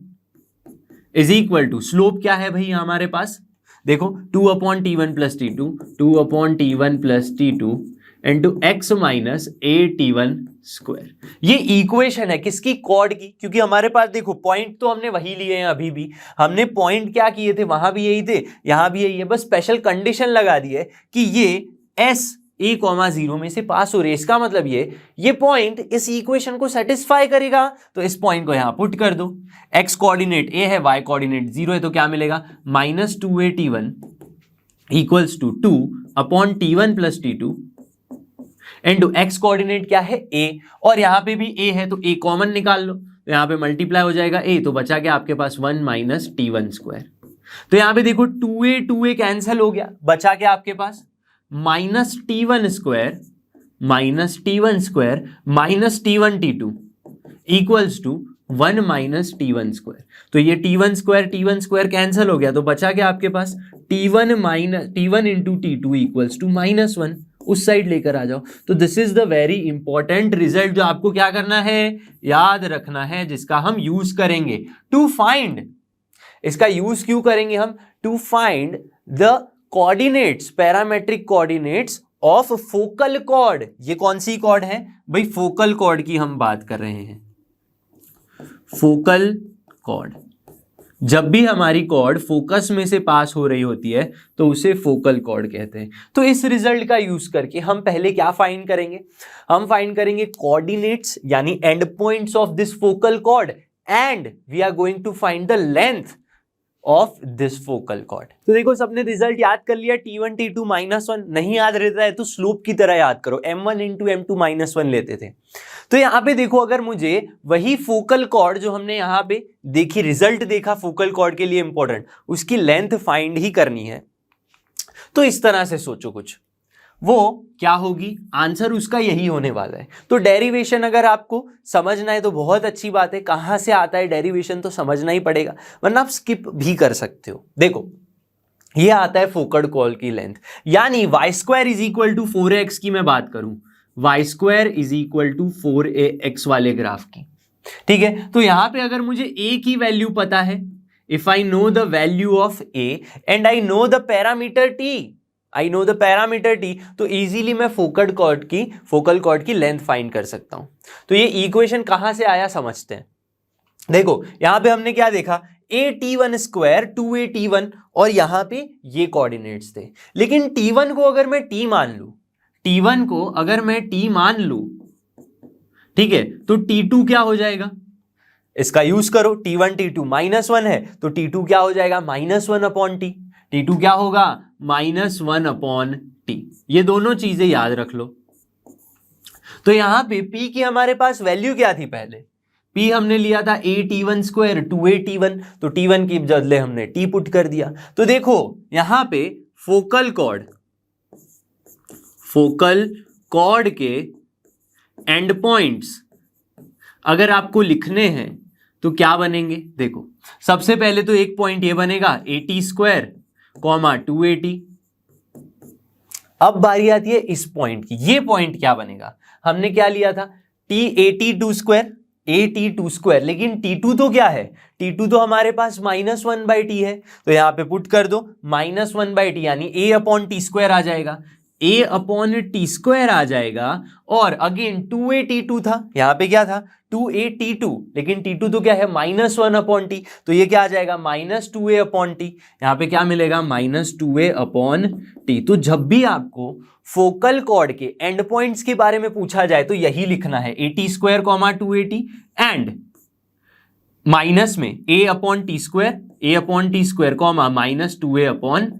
is equal to, slope क्या है भाई हमारे पास, देखो 2/t1 plus t2, 2/t1 plus t2 into x minus a_t1 square. ये इक्वेशन है किसकी, कॉर्ड की, क्योंकि हमारे पास देखो पॉइंट तो हमने वही लिए हैं, अभी भी हमने पॉइंट क्या किए थे, वहां भी यही थे, यहां भी यही है, बस स्पेशल कंडीशन लगा दी है कि ये s a,0 में से पास हो रही है। इसका मतलब ये पॉइंट इस इक्वेशन को सेटिस्फाई करेगा, तो इस पॉइंट को यहां पुट कर दो। x कोऑर्डिनेट a है, y कोऑर्डिनेट 0 है, तो क्या मिलेगा -2a_t1 equals to 2/t1 plus t2 into x coordinate क्या है a, और यहां पे भी a है तो a कॉमन निकाल लो, तो यहां पे मल्टीप्लाई हो जाएगा a, तो बचा क्या आपके पास 1 माइनस t1 स्क्वायर। तो यहां पे देखो 2a कैंसिल हो गया, बचा क्या आपके पास minus t1 square minus t1 t2 equals to 1 minus t1 square. तो ये t1 स्क्वायर कैंसिल हो गया, तो बचा क्या आपके पास t1 into t2 equals to -1, उस साइड लेकर आ जाओ। तो this is the very important result जो आपको क्या करना है, याद रखना है, जिसका हम यूज करेंगे टू फाइंड, इसका यूज क्यों करेंगे हम, to find the coordinates, parametric coordinates of focal chord. ये कौन सी कॉर्ड है भाई, फोकल कॉर्ड की हम बात कर रहे हैं, फोकल कॉर्ड। जब भी हमारी कॉर्ड फोकस में से पास हो रही होती है तो उसे फोकल कॉर्ड कहते हैं। तो इस रिजल्ट का यूज करके हम पहले क्या फाइंड करेंगे, हम फाइंड करेंगे कोऑर्डिनेट्स यानी end points of this focal chord, and we are going to find the length of this focal chord. तो देखो सबने रिजल्ट याद कर लिया, T1 T2 -1, नहीं याद रहता है तो स्लोप की तरह याद करो, m1 इंटू m2 -1 लेते थे। तो यहां पे देखो अगर मुझे वही फोकल कॉर्ड जो हमने यहां पे देखी, रिजल्ट देखा फोकल कॉर्ड के लिए इंपॉर्टेंट, उसकी लेंथ फाइंड ही करनी है, तो इस तरह से सोचो कुछ, वो क्या होगी, आंसर उसका यही होने वाला है। तो डेरिवेशन अगर आपको समझना है तो बहुत अच्छी बात है, कहां से आता है डेरिवेशन तो समझना ही पड़ेगा, वरना आप स्किप भी कर सकते हो। देखो ये आता है फोकल कॉर्ड की लेंथ, यानी y² is equal to 4ax की मैं बात करूं, y² is equal to 4ax वाले ग्राफ की, ठीक है। तो यहां पे अगर मुझे a की वैल्यू पता है, if I know the value of a and I know the parameter t, तो इजीली मैं फोकल कॉर्ड की लेंथ फाइंड कर सकता हूं। तो ये इक्वेशन कहां से आया समझते हैं। देखो यहां पे हमने क्या देखा, a_t1 स्क्वायर 2a_t1, और यहां पे ये कोऑर्डिनेट्स थे, लेकिन t1 को अगर मैं t मान लूं, ठीक है, तो t2 क्या हो जाएगा, इसका यूज करो, T1 T2 -1 है तो T2 क्या हो जाएगा -1/t, T2 क्या होगा -1/t। ये दोनों चीजें याद रख लो। तो यहां पे P की हमारे पास वैल्यू क्या थी, पहले P हमने लिया था a_t1 स्क्वायर 2a_t1, तो T1 की बदले हमने T पुट कर दिया। तो देखो यहां पे फोकल कॉर्ड के एंड पॉइंट्स अगर आपको लिखने हैं तो क्या बनेंगे, देखो सबसे पहले तो एक पॉइंट ये बनेगा a_t² 2a_t। अब बारी आती है इस पॉइंट की, ये पॉइंट क्या बनेगा, हमने क्या लिया था at2², लेकिन t2 तो क्या है, t2 तो हमारे पास -1/t है, तो यहां पे पुट कर दो -1/t, यानी a/t² आ जाएगा, a/t² आ जाएगा। और अगेन 2a_t2 था, यहां पे क्या था 2a_t2, लेकिन t2 तो क्या है -1/t, तो ये क्या आ जाएगा -2a/t, यहां पे क्या मिलेगा -2a/t। तो जब भी आपको फोकल कॉर्ड के एंड पॉइंट्स के बारे में पूछा जाए तो यही लिखना है, at² 2a_t एंड माइनस में a/t² कॉमा -2a/t,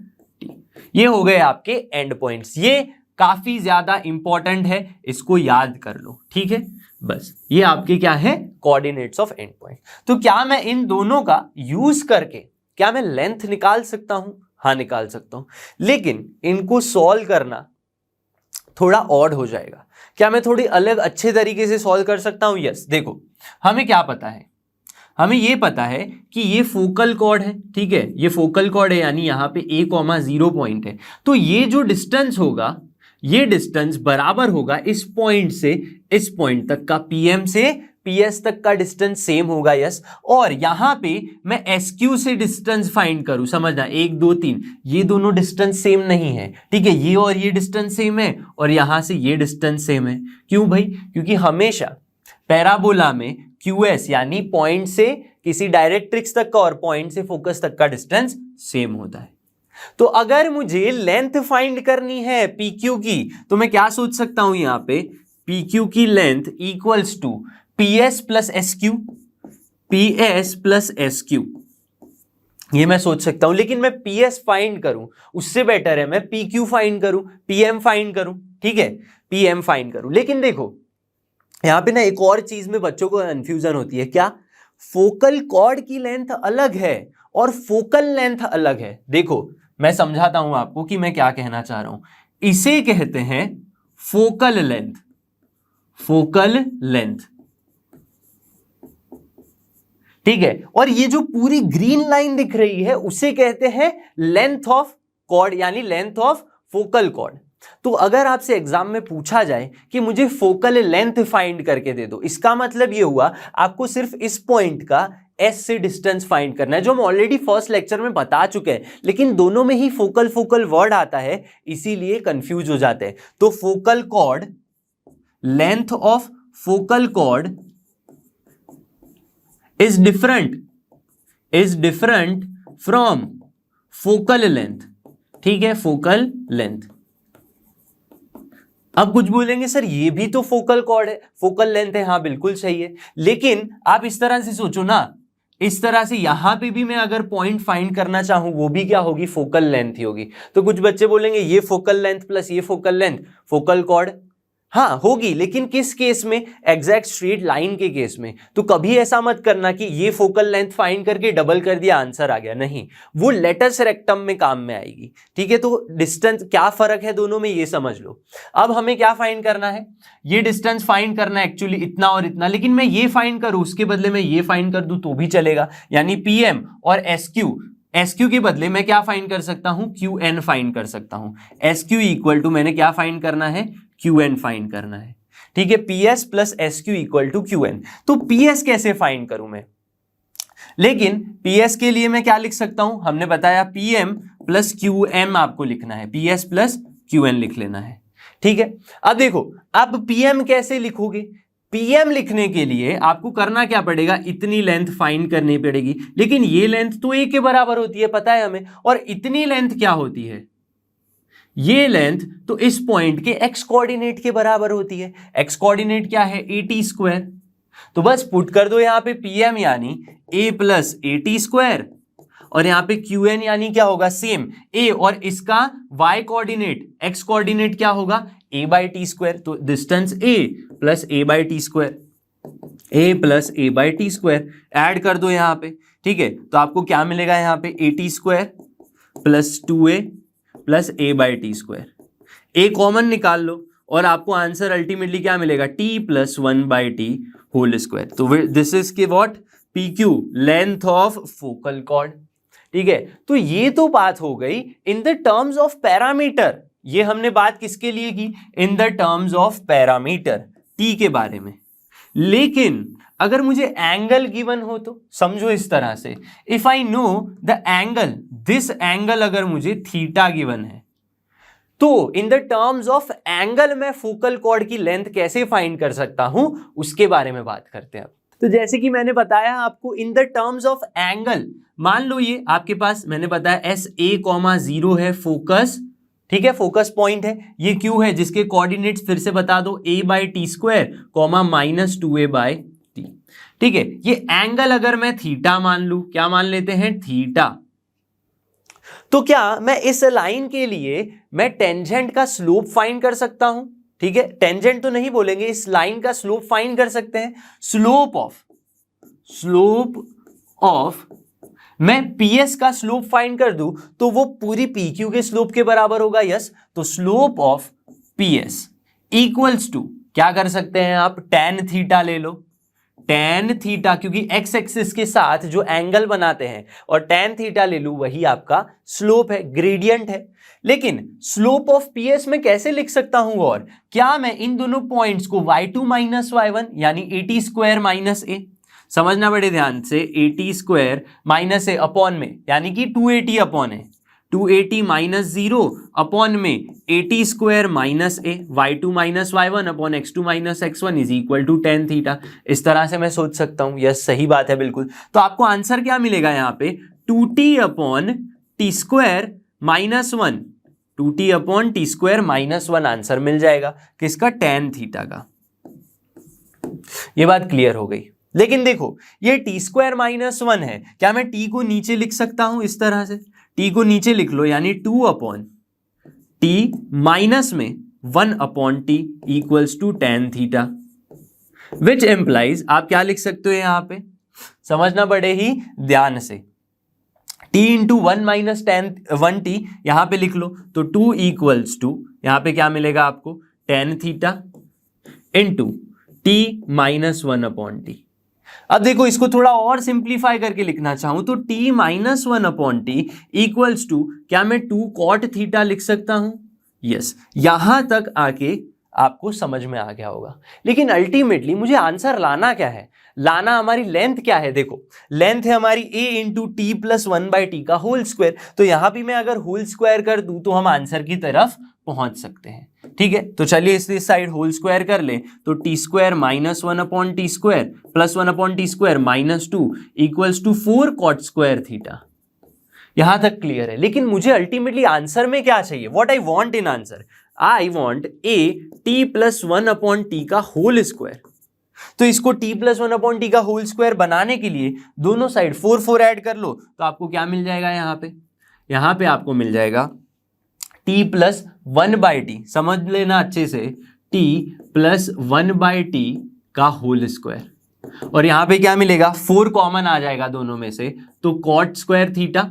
ये हो गए आपके एंड पॉइंट्स। ये काफी ज्यादा इंपॉर्टेंट है, इसको याद कर लो, ठीक है। बस ये आपके क्या है, कोऑर्डिनेट्स ऑफ एंड पॉइंट। तो क्या मैं इन दोनों का यूज करके क्या मैं लेंथ निकाल सकता हूं? हाँ, निकाल सकता हूं, लेकिन इनको सॉल्व करना थोड़ा ऑड हो जाएगा। क्या मैं थोड़ी अलग अच्छे तरीके से सॉल्व कर सकता हूं? यस। देखो, हमें क्या पता है, हमें ये पता है कि ये फोकल कॉर्ड है, ठीक है, ये फोकल कॉर्ड है, यानी यहाँ पे a,0 पॉइंट है। तो ये जो डिस्टेंस होगा, ये डिस्टेंस बराबर होगा इस पॉइंट से इस पॉइंट तक का, PM से PS तक का डिस्टेंस सेम होगा। यस। और यहां पे मैं SQ से डिस्टेंस फाइंड करूं, समझना, 1 2 3, ये दोनों डिस्टेंस सेम नहीं है, ठीक है, ये और ये डिस्टेंस सेम है, और यहां से ये डिस्टेंस सेम है। क्यों भाई? क्योंकि हमेशा पैराबोला में QS यानी पॉइंट से किसी डायरेक्ट्रिक्स तक का और पॉइंट से फोकस तक का डिस्टेंस सेम होता है। तो अगर मुझे लेंथ फाइंड करनी है PQ की, तो मैं क्या सोच सकता हूं, यहां पे PQ की length equals to PS plus SQ, ये मैं सोच सकता हूं। लेकिन मैं PS फाइंड करूं, उससे बेटर है मैं PQ फाइंड करूं, PM फाइंड करूं, ठीक है, PM फाइंड करूं। लेकिन देखो, यहां पे ना एक और चीज में बच्चों को कंफ्यूजन होती है। क्या? फोकल कॉर्ड की लेंथ अलग है और फोकल लेंथ अलग है। देखो, मैं समझाता हूं आपको कि मैं क्या कहना चाह रहा हूं। इसे कहते हैं फोकल लेंथ, फोकल लेंथ, ठीक है। और ये जो पूरी ग्रीन लाइन दिख रही है उसे कहते हैं लेंथ ऑफ कॉर्ड, यानी लेंथ ऑफ फोकल कॉर्ड। तो अगर आपसे एग्जाम में पूछा जाए कि मुझे फोकल लेंथ फाइंड करके दे दो, इसका मतलब ये हुआ आपको सिर्फ इस पॉइंट का S से डिस्टेंस फाइंड करना है, जो हम ऑलरेडी फर्स्ट लेक्चर में बता चुके हैं। लेकिन दोनों में ही फोकल फोकल वर्ड आता है, इसीलिए कंफ्यूज हो जाते हैं। तो focal cord, length of focal cord is different from focal length, ठीक है, फोकल लेंथ। अब कुछ बोलेंगे सर ये भी तो फोकल कॉर्ड है, फोकल लेंथ है। हाँ, बिल्कुल सही है, लेकिन आप इस तरह से सोचो ना, इस तरह से यहां पे भी मैं अगर पॉइंट फाइंड करना चाहूं, वो भी क्या होगी, फोकल लेंथ ही होगी। तो कुछ बच्चे बोलेंगे ये फोकल लेंथ प्लस ये फोकल लेंथ फोकल कॉर्ड, हाँ होगी, लेकिन किस केस में? एग्जैक्ट स्ट्रेट लाइन के केस में। तो कभी ऐसा मत करना कि ये फोकल लेंथ फाइंड करके डबल कर दिया आंसर आ गया, नहीं, वो लेटस रेक्टम में काम में आएगी, ठीक है। तो डिस्टेंस क्या फर्क है दोनों में, ये समझ लो। अब हमें क्या फाइंड करना है, ये डिस्टेंस फाइंड करना है एक्चुअली इतना और इतना, लेकिन मैं ये फाइंड करूं उसके बदले में ये फाइंड कर दूं तो भी चलेगा, यानी PM और SQ के बदले मैं क्या फाइंड कर सकता हूं, QN फाइंड कर सकता हूं। SQ इक्वल टू मैंने क्या फाइंड करना है, QN फाइंड करना है, ठीक है। PS plus SQ equal to QN। तो PS कैसे फाइंड करूं मैं? लेकिन PS के लिए मैं क्या लिख सकता हूं, हमने बताया PM प्लस QM आपको लिखना है, PS प्लस QN लिख लेना है, ठीक है। अब देखो, अब PM कैसे लिखोगे? PM लिखने के लिए आपको करना क्या पड़ेगा, इतनी लेंथ फाइंड करनी पड़ेगी, लेकिन ये लेंथ तो A के बराबर होती है, पता है हमें, और इतनी लेंथ क्या होती है, ये लेंथ तो इस पॉइंट के x कोऑर्डिनेट के बराबर होती है। x कोऑर्डिनेट क्या है, AT²। तो बस पुट कर दो यहां पे PM यानी A प्लस AT², और यहां पे QN यानी क्या होगा, सेम A, और इसका y कोऑर्डिनेट x कोऑर्डिनेट क्या होगा, A/t²। तो distance A plus A/t², A plus A/t² add कर दो यहां पे, ठीक है। तो आपको क्या मिलेगा यहाँ पे, AT² plus 2A plus A/t², A common निकाल लो और आपको आंसर अल्टीमेटली क्या मिलेगा, T plus 1/t whole square. तो दिस इज के what, PQ, length of focal chord, ठीक है। तो ये तो बात हो गई in the terms of parameter. ये हमने बात किसके लिए की, in the terms of parameter, T के बारे में। लेकिन अगर मुझे एंगल गिवन हो तो समझो इस तरह से, if I know the angle, this angle अगर मुझे थीटा गिवन है, तो इन द टर्म्स ऑफ एंगल मैं फोकल कॉर्ड की लेंथ कैसे फाइंड कर सकता हूं, उसके बारे में बात करते हैं। तो जैसे कि मैंने बताया आपको, इन द टर्म्स ऑफ एंगल, मान लो ये आपके पास मैंने बताया SA,0 है फोकस, ठीक है, फोकस पॉइंट है। ये Q है जिसके कोऑर्डिनेट्स फिर से बता दो, A/t² (-2A/t). टी। ठीक है, ये एंगल अगर मैं थीटा मान लूं, क्या मान लेते हैं, थीटा, तो क्या मैं इस लाइन के लिए मैं टेंजेंट का स्लोप फाइंड कर सकता हूं? ठीक है, टेंजेंट तो नहीं बोलेंगे, इस लाइन का स्लोप फाइंड कर सकते हैं। स्लोप ऑफ मैं पीएस का स्लोप फाइंड कर दूं तो वो पूरी पीक्यू के स्लोप के बराबर होगा। यस, तो slope of PS equals to क्या कर सकते हैं आप, टेन थीटा ले लो। टेन थीटा, क्योंकि एक्स एक्सिस के साथ जो एंगल बनाते हैं, और टेन थीटा ले लूं, वही आपका स्लोप है, ग्रेडियंट है। लेकिन स्लोप ऑफ पीएस में कैसे लिख सकता हूं, और क्या मैं इन दोनों पॉइंट्स को y2 माइनस y1 यानी AT स्क्वायर माइनस ए, समझना बड़े ध्यान से, AT square minus a upon में यानी कि 280 अपॉन है, 280 माइनस 0 अपॉन में AT square minus a, y2 minus y1 upon x2 minus x1 is equal to tan theta. इस तरह से मैं सोच सकता हूं। यस, सही बात है बिल्कुल। तो आपको आंसर क्या मिलेगा यहाँ पे, 2t upon T square minus 1, 2t upon T square minus 1 answer मिल जाएगा किसका, टेन थीटा का। ये बात क्लियर हो गई। लेकिन देखो, ये टी स्क्वायर माइनस 1 है, क्या मैं t को नीचे लिख सकता हूं इस तरह से, t को नीचे लिख लो, यानी 2 अपॉन टी माइनस में 1 upon t equals to tan theta, which implies, आप क्या लिख सकते हो यहां पे, समझना बड़े ही ध्यान से, t into 1 minus ten 1t यहां पे लिख लो, तो 2 इक्वल्स टू यहां पे क्या मिलेगा आपको, tan theta into t minus 1 upon T. अब देखो, इसको थोड़ा और सिंप्लीफाई करके लिखना चाहूं तो t minus 1 upon t equals to, क्या मैं 2 कॉट थीटा लिख सकता हूं। यस, यहां तक आके आपको समझ में आ गया होगा। लेकिन अल्टीमेटली मुझे आंसर लाना क्या है, लाना हमारी लेंथ क्या है। देखो, लेंथ है हमारी a into T plus 1/t का होल स्क्वायर, तो यहां भी मैं अगर होल स्क्वायर कर दूं तो हम आंसर की तरफ पहुंच सकते हैं। ठीक है, तो चलिए इस साइड होल स्क्वायर कर लें, तो t square minus 1 upon T square plus 1 upon T square minus 2 equals to 4 cot square theta. यहां तक क्लियर है। लेकिन मुझे अल्टीमेटली आंसर में क्या चाहिए, what I want in answer, I want a t plus 1 upon T का whole square. तो इसको t प्लस 1 अपॉन टी का होल स्क्वायर बनाने के लिए दोनों साइड 4 ऐड कर लो, तो आपको क्या मिल जाएगा, यहां पे आपको मिल जाएगा t प्लस 1/t, समझ लेना अच्छे से, t प्लस 1/t का होल स्क्वायर, और यहां पे क्या मिलेगा, 4 कॉमन आ जाएगा दोनों में से, तो कॉट स्क्वायर थीटा,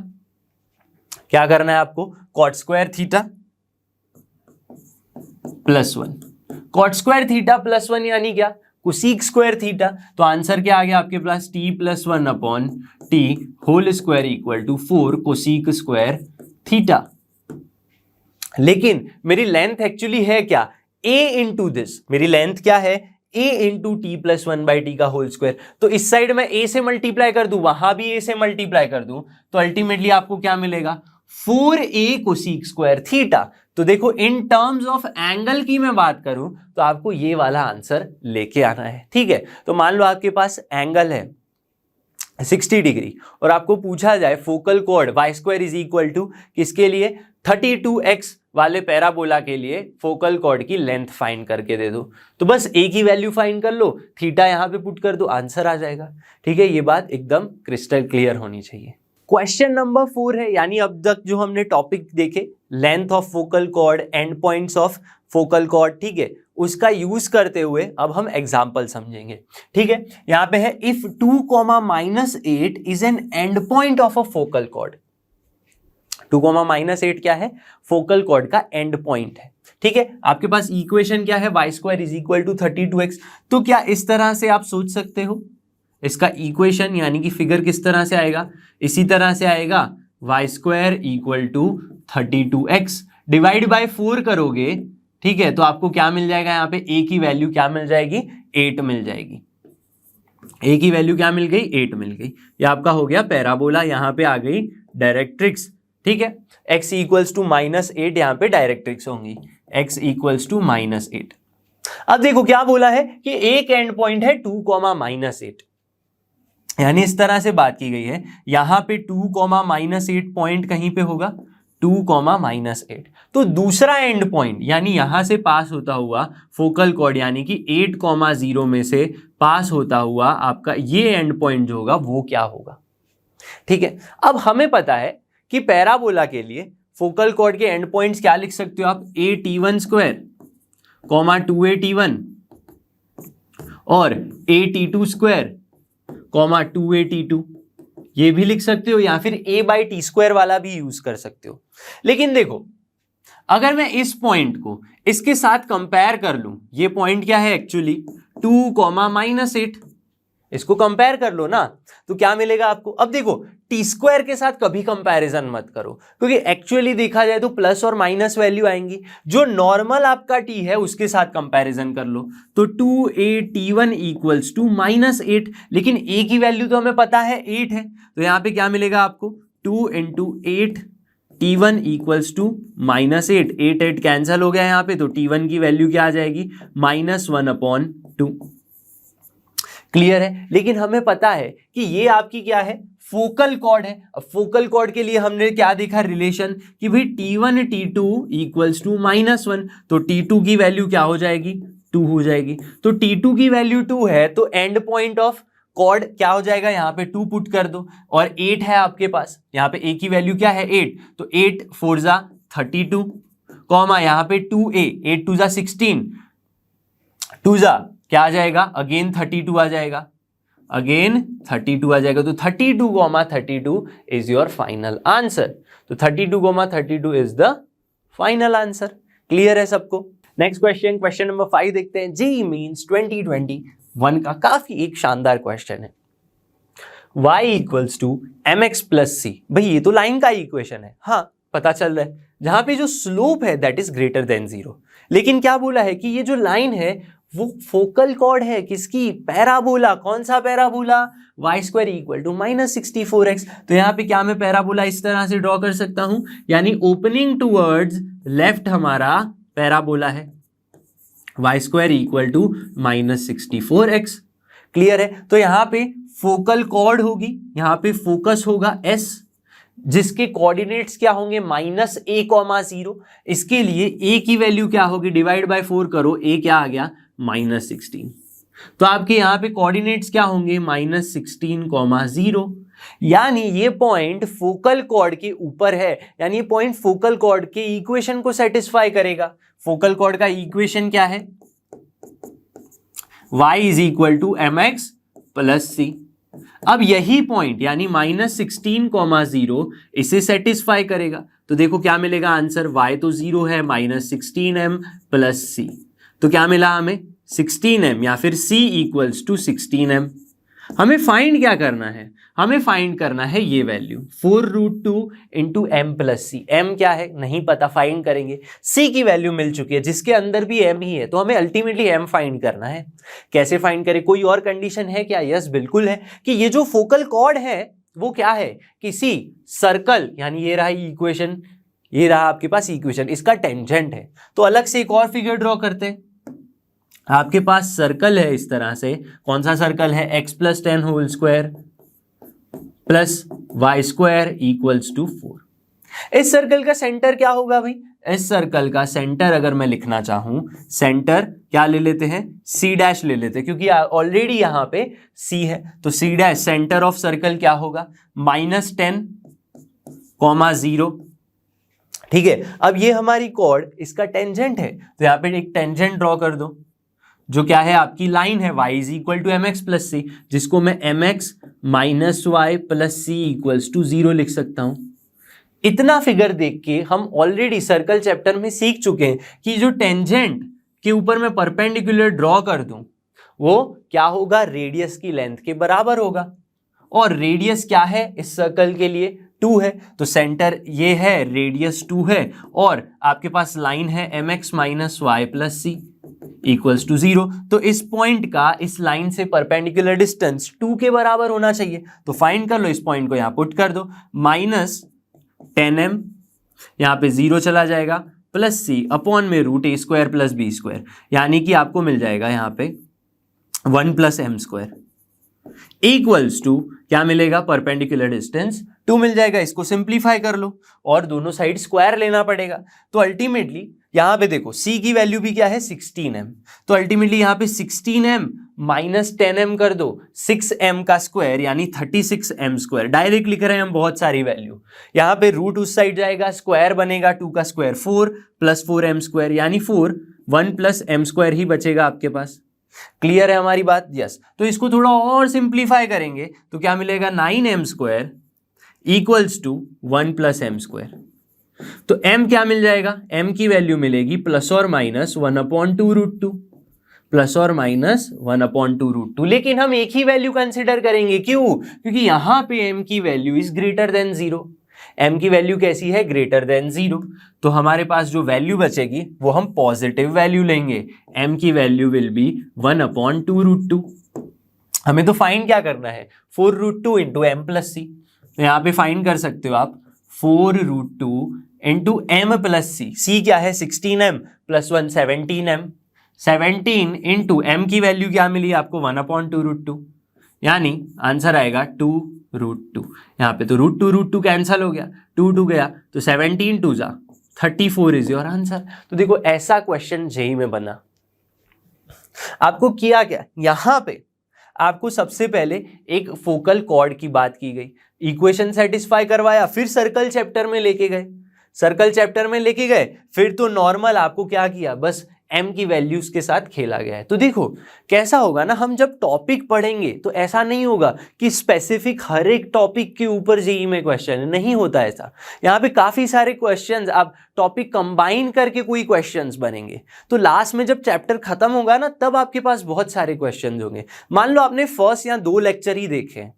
क्या करना है आपको, cot square theta plus 1, cot square theta plus 1 यानी क्या, कोसीक स्क्वायर थीटा। तो आंसर क्या आ गया आपके पास, t plus 1 upon t whole square equal to 4 cosec square theta. लेकिन मेरी लेंथ एक्चुअली है क्या, a इंटू दिस, मेरी लेंथ क्या है, a into T plus 1/t का होल स्क्वायर। तो इस साइड में a से मल्टीप्लाई कर दूं, वहां भी a से मल्टीप्लाई कर दूं, तो अल्टीमेटली आपको क्या मिलेगा, 4a कोसीक स्क्वायर थीटा। तो देखो, इन टर्म्स ऑफ एंगल की मैं बात करूं तो आपको ये वाला आंसर लेके आना है। ठीक है, तो मान लो आपके पास एंगल है 60 डिग्री और आपको पूछा जाए focal chord y square is equal to किसके लिए, 32x वाले पैराबोला के लिए फोकल कॉर्ड की लेंथ फाइंड करके दे दो। तो बस a की वैल्यू फाइंड कर लो, थीटा यहां पे पुट कर दो, आंसर आ जाएगा। ठीक है, ये बात एकदम क्रिस्टल क्लियर होनी चाहिए। क्वेश्चन नंबर 4 है, यानी अब तक जो हमने टॉपिक देखे, length of focal chord, and points of focal chord, ठीक है, उसका यूज करते हुए अब हम एग्जाम्पल समझेंगे। ठीक है, यहां पे है if 2, -8 is an end point of a focal chord. 2, -8 क्या है, फोकल कॉर्ड का एंड पॉइंट है। ठीक है, आपके पास इक्वेशन क्या है, y square is equal to 32x। तो क्या इस तरह से आप सोच सकते हो इसका इक्वेशन, यानी कि फिगर किस तरह से आएगा, इसी तरह से आएगा, y square equal to 32x divide by 4 करोगे। ठीक है, तो आपको क्या मिल जाएगा, यहाँ पे a की वैल्यू क्या मिल जाएगी, 8 मिल जाएगी। a की वैल्यू क्या मिल गई, 8 मिल गई। ये आपका हो गया पैराबोला, यहाँ पे आ गई डायरेक्ट्रिक्स। ठीक है, x इक्वल्स टू -8 यहाँ पे डायरेक्ट्रिक्स होंगी, x इक्वल्स टू -8। अब देखो क्या बोला है कि एक एंड पॉइंट है 2, -8, यानी इस तरह से बात की गई है, यहां पे 2, -8 पॉइंट कहीं पे होगा, -8। तो दूसरा एंड पॉइंट यानी यहां से पास होता हुआ फोकल कॉर्ड यानी कि 8,0 में से पास होता हुआ आपका ये एंड पॉइंट जो होगा वो क्या होगा। ठीक है, अब हमें पता है कि पैराबोला के लिए फोकल कॉर्ड के एंड पॉइंट्स क्या लिख सकते हो आप, a_t1² 2a_t1 और a_t2² 2a_t2 ये भी लिख सकते हो, या फिर a/t² वाला भी यूज कर सकते हो। लेकिन देखो अगर मैं इस पॉइंट को इसके साथ कंपेयर कर लूं, ये पॉइंट क्या है एक्चुअली 2,-8, इसको कंपेयर कर लो ना, तो क्या मिलेगा आपको। अब देखो t² के साथ कभी कंपैरिजन मत करो, क्योंकि एक्चुअली देखा जाए तो प्लस और माइनस वैल्यू आएंगी। जो नॉर्मल आपका t है उसके साथ कंपैरिजन कर लो, तो 2a_t1 = -8, लेकिन a की वैल्यू तो हमें पता है 8 है, तो यहां पे क्या मिलेगा आपको 2 × 8t1 = -8, 8 कैंसिल हो गया यहाँ पे, तो t1 की वैल्यू क्या आ जाएगी -1/2। क्लियर है। लेकिन हमें पता है कि ये आपकी क्या है, फोकल कॉर्ड है। अब फोकल कॉर्ड के लिए हमने क्या देखा रिलेशन कि भाई t1 t2 = -1, तो t2 की वैल्यू क्या हो जाएगी 2 हो जाएगी। तो t2 की वैल्यू 2 है तो एंड पॉइंट ऑफ कॉर्ड क्या हो जाएगा, यहाँ पे 2 पुट कर दो, और 8 है आपके पास, यहाँ पे a की वैल्यू क्या है 8, तो 8 4 32 कॉमा यहाँ पे 2a, 8 2 16, 2 क्या आ जाएगा अगेन 32 आ जाएगा, अगेन 32 आ जाएगा, तो 32, 32 इज योर फाइनल आंसर। तो 32, 32 is the final answer. Clear है सबको। नेक्स्ट क्वेश्चन, क्वेश्चन नंबर 5 देखते हैं। जेईई मेंस 2021 का काफी एक शानदार क्वेश्चन है। y = mx + c। भाई ये तो लाइन का इक्वेशन है, हाँ पता चल रहा है, जहां पे जो स्लोप है दैट इज ग्रेटर देन 0। लेकिन क्या बोला है कि ये जो लाइन है वो फोकल कॉर्ड है किसकी, पैराबोला। कौन सा पैराबोला, y² = -64x। तो यहाँ पे क्या मैं पैराबोला इस तरह से ड्रॉ कर सकता हूं, यानी ओपनिंग टूवर्ड्स लेफ्ट हमारा पैराबोला है, y² = -64x। क्लियर है। तो यहाँ पे फोकल कॉर्ड होगी, यहाँ पे फोकस होगा s, जिसके कोऑर्डिनेट्स क्या होंगे -a,0। इसके लिए a की वैल्यू क्या होगी, डिवाइड बाय 4 करो, a क्या आ गया -16। तो आपके यहाँ पे कोऑर्डिनेट्स क्या होंगे -16, 0। यानी ये पॉइंट फोकल कॉर्ड के ऊपर है, यानी ये पॉइंट फोकल कॉर्ड के इक्वेशन को सेटिस्फाई करेगा। फोकल कॉर्ड का इक्वेशन क्या है, y = mx + c। अब यही पॉइंट यानी -16, 0 इसे सेटिस्फाई करेगा, तो देखो क्या मिलेगा आंसर, y तो 0 है, -16m + c, तो क्या मिला हमें 16m, या फिर c = 16m। हमें फाइंड क्या करना है, हमें फाइंड करना है ये वैल्यू 4√2 × m + c। m क्या है नहीं पता, फाइंड करेंगे। c की वैल्यू मिल चुकी है, जिसके अंदर भी m ही है, तो हमें अल्टीमेटली m फाइंड करना है। कैसे फाइंड करें, कोई और कंडीशन है क्या, यस बिल्कुल है, कि ये जो फोकल कॉर्ड है वो क्या है, किसी सर्कल, यानी ये रहा इक्वेशन, ये रहा आपके पास इक्वेशन, इसका टेंजेंट है। तो अलग से एक और फिगर ड्रॉ करते हैं। आपके पास सर्कल है इस तरह से, कौन सा सर्कल है, x + 10 whole square plus y² = 4। इस सर्कल का सेंटर क्या होगा भाई, इस सर्कल का सेंटर अगर मैं लिखना चाहूं, सेंटर क्या ले लेते हैं, c' ले लेते हैं, क्योंकि ऑलरेडी यहां पे c है, तो c', सेंटर ऑफ सर्कल क्या होगा -10, 0। ठीक है। अब ये हमारी कॉर्ड, इसका टेंजेंट है, तो यहाँ पे एक टेंजेंट ड्रॉ कर दो, जो क्या है आपकी लाइन है y = mx + c, जिसको मैं mx - y + c = 0 लिख सकता हूं। इतना फिगर देख के हम ऑलरेडी सर्कल चैप्टर में सीख चुके हैं कि जो टेंजेंट के ऊपर मैं परपेंडिकुलर ड्रॉ कर दूं वो क्या होगा, रेडियस की लेंथ के बराबर होगा, और रेडियस क्या है इस सर्कल के लिए 2 है, तो सेंटर ये है, रेडियस 2 है, और आपके पास लाइन है mx - y + c = 0। तो इस पॉइंट का इस लाइन से परपेंडिकुलर डिस्टेंस 2 के बराबर होना चाहिए। तो फाइंड कर लो, इस पॉइंट को यहां पुट कर दो, -10m, यहां पे 0 चला जाएगा, + c अपॉन में √a² + b², यानी कि आपको मिल जाएगा यहां पे 1 + m² = क्या मिलेगा, परपेंडिकुलर डिस्टेंस 2 मिल जाएगा, इसको सिंप्लीफाई कर लो और दोनों साइड स्क्वायर लेना पड़ेगा। तो अल्टीमेटली यहाँ पे देखो c की वैल्यू भी क्या है 16m, तो अल्टीमेटली यहाँ पे 16m माइनस 10m कर दो, 6m का स्क्वायर यानी 36m स्क्वायर। डायरेक्ट लिख रहे हैं हम बहुत सारी वैल्यू, यहाँ पे रूट उस साइड जाएगा, स्क्वायर बनेगा 2 का स्क्वायर 4 प्लस 4m स्क्वायर यानी 4, 1 प्लस m स्क्वायर ही बचेगा आपके पास। क्लियर है हमारी बात? यस। तो इसको थोड़ा और सिंप्लीफाई करेंगे तो क्या मिलेगा 9m square equals to 1 plus m square. तो m क्या मिल जाएगा, m की वैल्यू मिलेगी प्लस और माइनस 1/2√2, प्लस और माइनस 1/2√2। लेकिन हम एक ही वैल्यू कंसिडर करेंगे, क्यों? क्योंकि यहां पे m की value is greater than 0। m की वैल्यू कैसी है? Greater than 0। तो हमारे पास जो वैल्यू बचेगी वो हम पॉजिटिव वैल्यू लेंगे, m की वैल्यू विल बी 1/2√2। हमें तो फाइंड क्या करना है, 4√2 इंटू m प्लस सी। तो यहाँ पे फाइंड कर सकते हो आप 4√2 इंटू m प्लस सी। सी क्या है 16m plus 1 17m, 17 into m की वैल्यू क्या मिली आपको 1/2√2, यानी आंसर आएगा 2√2। यहाँ पे तो √2 कैंसल हो गया, 2 गया तो 17 2 जा 34 इज योर आंसर। तो देखो ऐसा क्वेश्चन जेईई में बना। आपको किया क्या, यहाँ पे आपको सबसे पहले एक फोकल कॉर्ड की बात की गई, इक्वेशन सेटिस्फाई करवाया, फिर सर्कल चैप्टर में लेके गए, सर्कल चैप्टर में लेके गए, फिर तो नॉर्मल आपको क्या किया, बस m की वैल्यूज के साथ खेला गया है। तो देखो कैसा होगा ना, हम जब टॉपिक पढ़ेंगे तो ऐसा नहीं होगा कि स्पेसिफिक हर एक टॉपिक के ऊपर जेईई में क्वेश्चन है, नहीं होता ऐसा। यहाँ पे काफी सारे क्वेश्चंस, आप टॉपिक कंबाइन करके कोई क्वेश्चंस बनेंगे, तो लास्ट में जब चैप्टर खत्म होगा ना तब आपके पास बहुत सारे क्वेश्चंस होंगे। मान लो आपने फर्स्ट या 2 लेक्चर ही देखे,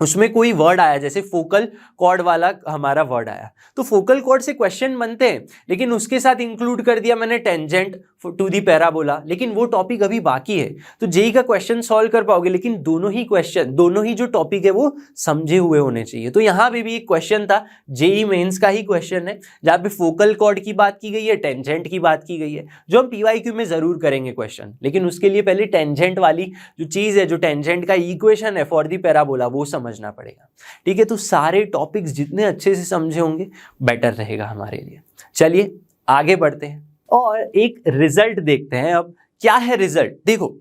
उसमें कोई वर्ड आया, जैसे फोकल कॉर्ड वाला हमारा वर्ड आया, तो फोकल कॉर्ड से क्वेश्चन बनते हैं, लेकिन उसके साथ इंक्लूड कर दिया मैंने टेंजेंट टू दी पैराबोला, लेकिन वो टॉपिक अभी बाकी है। तो जेईई का क्वेश्चन सॉल्व कर पाओगे, लेकिन दोनों ही क्वेश्चन, दोनों ही जो टॉपिक है वो समझे हुए होने चाहिए। तो यहाँ पे भी एक क्वेश्चन था, जेईई मेंस का ही क्वेश्चन है, जहाँ पे फोकल कॉर्ड की बात की गई है, टेंजेंट की बात की गई है, जो हम पीवाईक्यू में जरूर करेंगे क्वेश्चन, लेकिन उसके लिए पहले टेंजेंट वाली जो चीज है, जो टेंजेंट का इक्वेशन है फॉर दी पैराबोला, वो समझना पड़ेगा। ठीक है, तो सारे टॉपिक्स जितने अच्छे से समझे होंगे बेटर रहेगा हमारे लिए। चलिए आगे बढ़ते हैं और एक रिजल्ट देखते हैं। अब क्या है रिजल्ट, देखो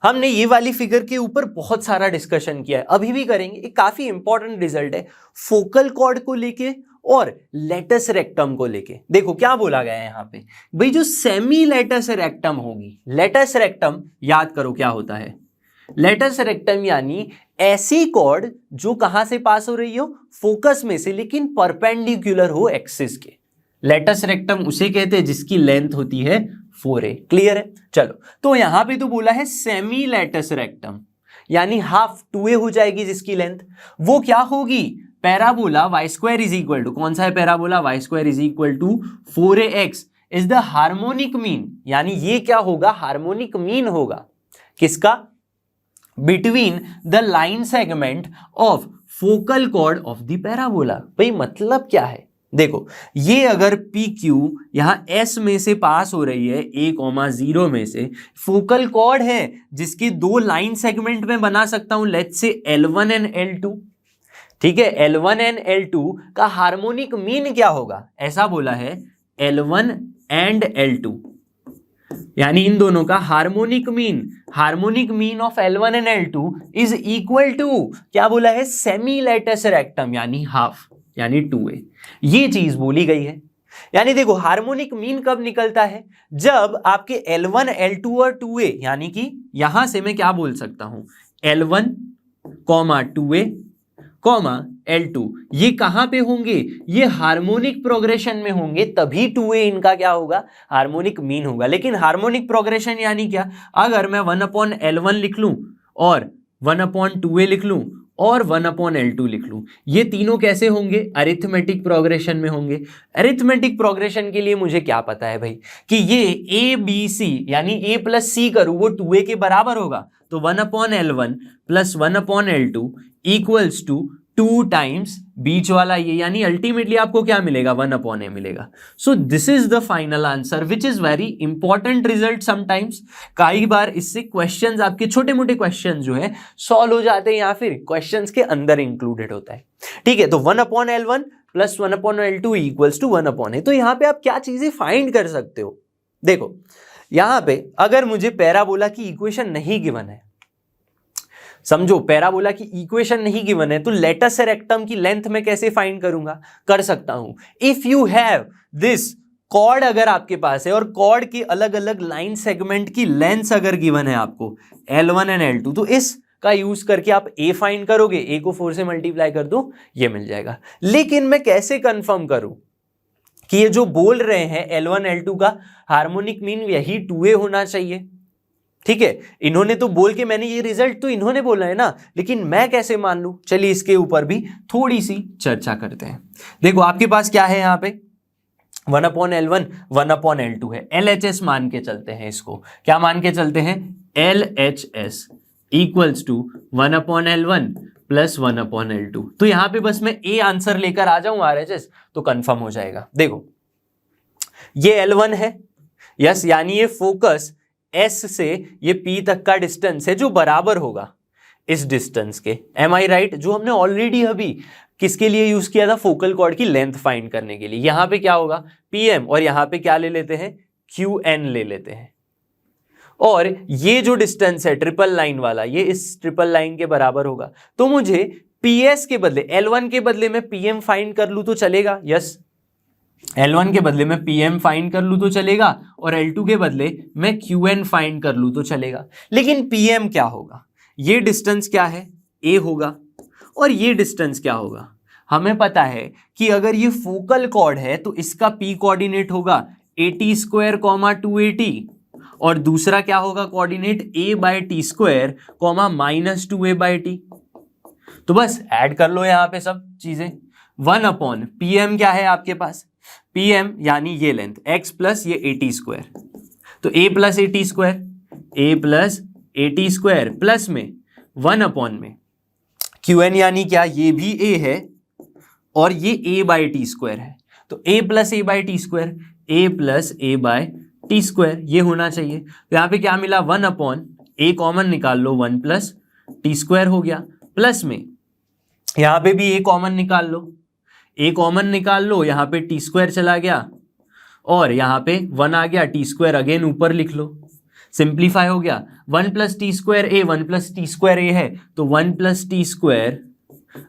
हमने ये वाली फिगर के ऊपर बहुत सारा डिस्कशन किया है, अभी भी करेंगे। एक काफी इंपॉर्टेंट रिजल्ट है फोकल कॉर्ड को लेके और लेटस रेक्टम को लेके। देखो क्या बोला गया है यहाँ पे, भाई जो सेमी लेटस रेक्टम होगी, लेटस रेक्टम याद करो क्या होता है, लेटस रेक्टम यानी ऐसी कॉर्ड जो कहां से पास हो रही हो, फोकस में से, लेकिन परपेंडिकुलर हो एक्सिस के। लेटस रेक्टम उसे कहते हैं जिसकी लेंथ होती है 4a। क्लियर है? चलो, तो यहां पे तो बोला है सेमी लेटस रेक्टम, यानी हाफ 2a हो जाएगी जिसकी लेंथ। वो क्या होगी, parabola y square is equal to, कौन सा है parabola, y square is equal to 4ax is the harmonic mean, यानी ये क्या होगा, हार्मोनिक मीन होगा किसका, between the line segment of focal chord of the parabola. भाई मतलब क्या है, देखो ये अगर पी क्यू यहां एस में से पास हो रही है, a,0 में से, फोकल कॉर्ड है जिसके 2 लाइन सेगमेंट में बना सकता हूं, let's say L1 and L2। ठीक है, L1 एंड L2 का हार्मोनिक मीन क्या होगा, ऐसा बोला है L1 एंड L2, यानी इन दोनों का harmonic mean of L1 and L2 is equal to, क्या बोला है, सेमी लेटस रेक्टम यानी हाफ, यानी 2a। ये चीज बोली गई है। यानी देखो हार्मोनिक मीन कब निकलता है, जब आपके L1 L2 और 2a, यानी कि यहां से मैं क्या बोल सकता हूं, L1 2a L2, ये कहां पे होंगे, ये हार्मोनिक प्रोग्रेशन में होंगे, तभी 2a इनका क्या होगा, हार्मोनिक मीन होगा। लेकिन हार्मोनिक प्रोग्रेशन यानी क्या, अगर मैं 1/L1 लिख लूं और 1/2a लिख लूं और 1/L2 लिख लूं, ये तीनों कैसे होंगे, अरिथमेटिक प्रोग्रेशन में होंगे। अरिथमेटिक प्रोग्रेशन के लिए मुझे क्या पता है भाई, कि ये ABC यानी a प्लस c करूं वो 2a के बराबर होगा, तो 1/L1 plus 1/L2 equals to 2 times बीच वाला ये, यानी अल्टीमेटली आपको क्या मिलेगा, 1/a मिलेगा। So this is the final answer which is very important result sometimes. कई बार इससे क्वेश्चंस, आपके छोटे मोटे क्वेश्चन जो है सॉल्व हो जाते हैं या फिर क्वेश्चंस के अंदर इंक्लूडेड होता है। ठीक है, तो 1/L1 plus 1/L2 equals to 1/a। तो यहाँ पे आप क्या चीजें फाइंड कर सकते हो, देखो यहां पे अगर मुझे पैराबोला की इक्वेशन नहीं गिवन है, समझो पैराबोला की इक्वेशन नहीं गिवन है, तो लेटस रेक्टम की लेंथ में कैसे फाइंड करूंगा, कर सकता हूं। If you have this cord अगर आपके पास है और कॉर्ड की अलग अलग लाइन सेगमेंट की लेंथ अगर गिवन है आपको L1 एंड L2, तो इस का यूज करके आप a फाइंड करोगे, a को 4 से मल्टीप्लाई कर दो, ये मिल जाएगा। लेकिन मैं कैसे कंफर्म करूं कि ये जो बोल रहे हैं L1 L2 का हार्मोनिक मीन यही 2a होना चाहिए। ठीक है, इन्होंने तो बोल के, मैंने ये रिजल्ट तो इन्होंने बोला है ना, लेकिन मैं कैसे मान लूं, चलिए इसके ऊपर भी थोड़ी सी चर्चा करते हैं। देखो आपके पास क्या है यहाँ पे 1/L1 1/L2 है, LHS मान के चलते हैं, इसको क्या मान के चलते हैं, LHS equals to 1/L1 plus 1/L2। तो यहां पे बस मैं ए आंसर लेकर आ जाऊं RHS तो कंफर्म हो जाएगा। देखो ये L1 है, यस, यानी ये फोकस S से ये P तक का डिस्टेंस है जो बराबर होगा इस डिस्टेंस के, एम आई राइट, जो हमने ऑलरेडी अभी किसके लिए यूज किया था, फोकल कॉर्ड की लेंथ फाइंड करने के लिए। यहां पे क्या होगा PM और यहां पे क्या ले लेते हैं, QN ले लेते हैं। और ये जो डिस्टेंस है ट्रिपल लाइन वाला, ये इस ट्रिपल लाइन के बराबर होगा। तो मुझे PS के बदले L1 के बदले में PM फाइंड कर लूं तो चलेगा, यस, L1 के बदले में PM फाइंड कर लूं तो चलेगा और L2 के बदले मैं QN फाइंड कर लूं तो चलेगा। लेकिन PM क्या होगा, ये डिस्टेंस क्या है, A होगा, और ये डिस्टेंस क्या होगा, हमें पता है कि अगर ये फोकल कॉर्ड है तो इसका P कोऑर्डिनेट होगा AT² 2AT, और दूसरा क्या होगा कोऑर्डिनेट A/T² -2A/T। तो बस ऐड कर लो यहां पे सब चीजें। 1/PM क्या है आपके पास, PM यानी ये लेंथ x प्लस ये AT², तो A प्लस AT² प्लस में 1/ में QN यानी क्या, ये भी A है और ये A/T² है, तो A plus A/T², A plus A/T², ये होना चाहिए। तो यहाँ पे क्या मिला, 1/A कॉमन निकाल लो, 1 प्लस T² हो गया, प्लस में यहाँ पे भी A कॉमन निकाल लो, A कॉमन निकाल लो, यहाँ पे T² चला गया और यहाँ पे 1 आ गया, T² अगेन ऊपर लिख लो, सिंप्लीफाई हो गया। 1 प्लस T²A 1 प्लस T²A है, तो 1 plus T²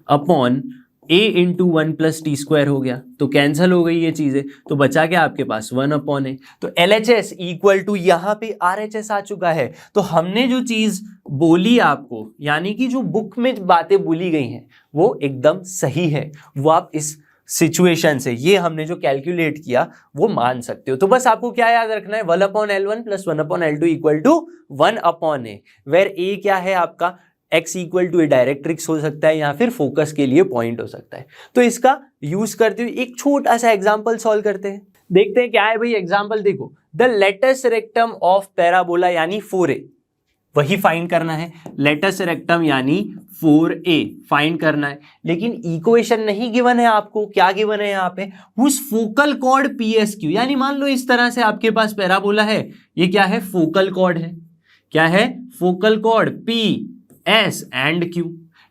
upon A into 1 plus T² हो गया, तो कैंसिल हो गई ये चीजें, तो बचा क्या आपके पास 1/A। तो LHS इक्वल टू यहाँ पे RHS आ चुका है। तो हमने जो चीज बोली आपको, यानी कि जो बुक में बातें बोली गई हैं वो एकदम सही है, वो आप इस सिचुएशन से, ये हमने जो कैलकुलेट किया वो मान सकते हो। तो बस आपको क्या याद रखना है, 1/L1 plus 1/L2 equal to 1/A, where A क्या है आपका, x equal to a directrix हो सकता है या फिर फोकस के लिए पॉइंट हो सकता है। तो इसका यूज करते हुए एक छोटा सा एग्जांपल सॉल्व करते हैं, देखते हैं क्या है भाई एग्जांपल। देखो the latus rectum of parabola यानी 4a, वही फाइंड करना है, लेटस रेक्टम यानी 4a फाइंड करना है। लेकिन इक्वेशन नहीं गिवन है आपको, क्या गिवन है यहाँ पे, उस फोकल कॉर्ड PSQ, यानी मान लो इस तरह से आपके पास पैराबोला है, ये क्या है, फोकल कॉर्ड है, क्या है, focal cord P S and Q।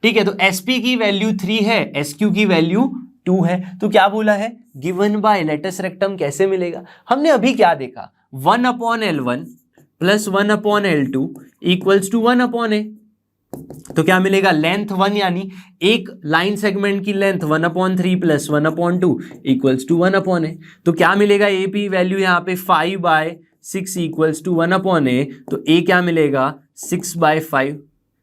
ठीक है, तो SP की वैल्यू 3 है, SQ की वैल्यू 2 है। तो क्या बोला है, गिवन बाय लेटस रेक्टम कैसे मिलेगा, हमने अभी क्या देखा, 1/L1 plus 1/L2 equals to 1/A। तो क्या मिलेगा, लेंथ 1 यानी एक लाइन सेगमेंट की length 1/3 plus 1/2 equals to 1/A। तो क्या मिलेगा, AP वैल्यू यहाँ पे 5/6 इक्वल्स टू 1/A। तो A क्या मिलेगा, 6/5,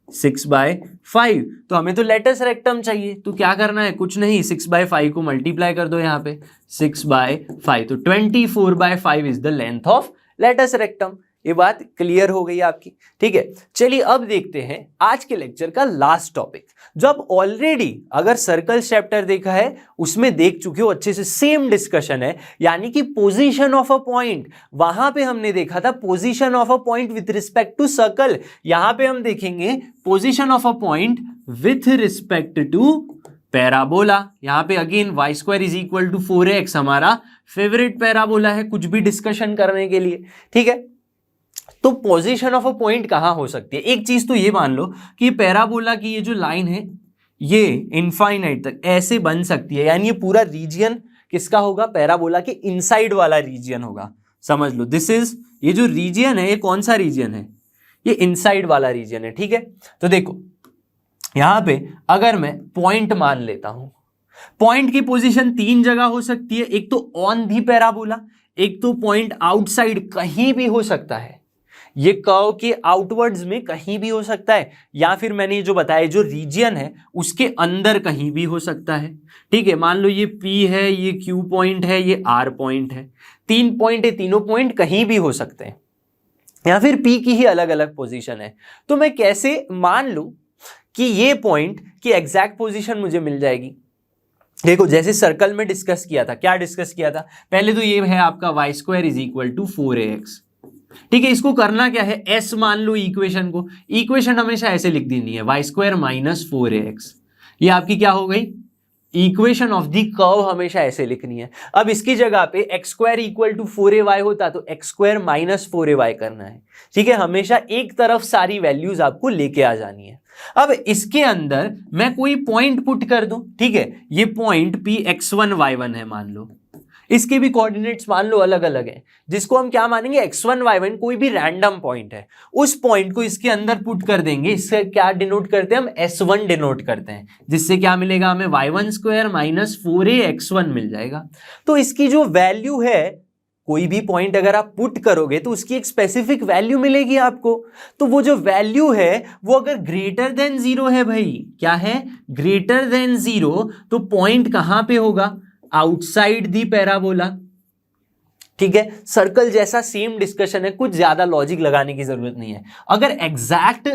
6/5। तो हमें तो लेटस रेक्टम चाहिए, तो क्या करना है, कुछ नहीं, 6/5 को मल्टीप्लाई कर दो यहाँ पे, 6/5, तो 24/5 is the length of latus rectum. ये बात क्लियर हो गई आपकी। ठीक है, चलिए अब देखते हैं आज के लेक्चर का लास्ट टॉपिक, जब ऑलरेडी अगर सर्कल चैप्टर देखा है उसमें देख चुके हो अच्छे से, सेम डिस्कशन है, यानी कि पोजीशन ऑफ अ पॉइंट, वहां पे हमने देखा था position of a point with respect to circle, यहां पे हम देखेंगे position of a point with respect to parabola, यहाँ पे again y square is equal to 4x हमारा फेवरेट पैराबोला है कुछ भी डिस्कशन करने के लिए, ठीक है। तो पोजीशन ऑफ अ पॉइंट कहाँ हो सकती है? एक चीज तो ये मान लो कि पैराबोला की ये जो लाइन है ये इनफाइनाइट तक ऐसे बन सकती है, यानी ये पूरा रीजियन किसका होगा? पैराबोला के इनसाइड वाला रीजियन होगा। समझ लो दिस इज, ये जो रीजियन है ये कौन सा रीजियन है? ये इनसाइड वाला रीजियन है, ठीक है। तो देखो यहां पे अगर मैं पॉइंट मान लेता हूं, पॉइंट की पोजीशन 3 जगह हो सकती है, एक तो ऑन दी पैराबोला, एक तो पॉइंट आउटसाइड कहीं भी हो सकता है, ये कर्व के आउटवर्ड्स में कहीं भी हो सकता है, या फिर मैंने जो बताया जो रीजियन है उसके अंदर कहीं भी हो सकता है, ठीक है। मान लो ये P है, ये Q पॉइंट है, ये R पॉइंट है, 3 पॉइंट है, तीनों पॉइंट कहीं भी हो सकते हैं, या फिर P की ही अलग अलग पोजीशन है। तो मैं कैसे मान लूं कि ये पॉइंट की एग्जैक्ट पोजीशन मुझे मिल जाएगी? देखो जैसे सर्कल में डिस्कस किया था, क्या डिस्कस किया था? पहले तो ये है आपका y square is equal to 4ax, ठीक है। इसको करना क्या है? s मान लो इक्वेशन को, इक्वेशन हमेशा ऐसे लिख देनी है वाई स्क्वायर माइनस 4ax, ये आपकी क्या हो गई? इक्वेशन ऑफ दी कर्व हमेशा ऐसे लिखनी है। अब इसकी जगह पे x square equal to 4ay होता तो एक्स स्क्वायर माइनस 4ay करना है, ठीक है। हमेशा एक तरफ सारी वैल्यूज आपको लेके आ जानी है। अब इसके अंदर मैं कोई पॉइंट पुट कर दूं, ठीक है। ये पॉइंट Px1 y1 है मान लो, इसके भी कोऑर्डिनेट्स मान लो अलग अलग हैं, जिसको हम क्या मानेंगे? x1 y1 कोई भी रैंडम पॉइंट है, उस पॉइंट को इसके अंदर पुट कर देंगे। इससे क्या डिनोट करते हैं हम? s1 डिनोट करते हैं, जिससे क्या मिलेगा हमें? y1 स्क्वायर माइनस 4ax1 मिल जाएगा। तो इसकी जो वैल्यू है, कोई भी पॉइंट अगर आप पुट करोगे तो उसकी एक स्पेसिफिक वैल्यू मिलेगी आपको। तो वो जो वैल्यू है वो अगर ग्रेटर देन 0 है, भाई क्या है? ग्रेटर देन 0, तो पॉइंट कहां पे होगा? आउटसाइड दी पैराबोला, ठीक है। सर्कल जैसा सेम डिस्कशन है, कुछ ज्यादा लॉजिक लगाने की जरूरत नहीं है। अगर एग्जैक्ट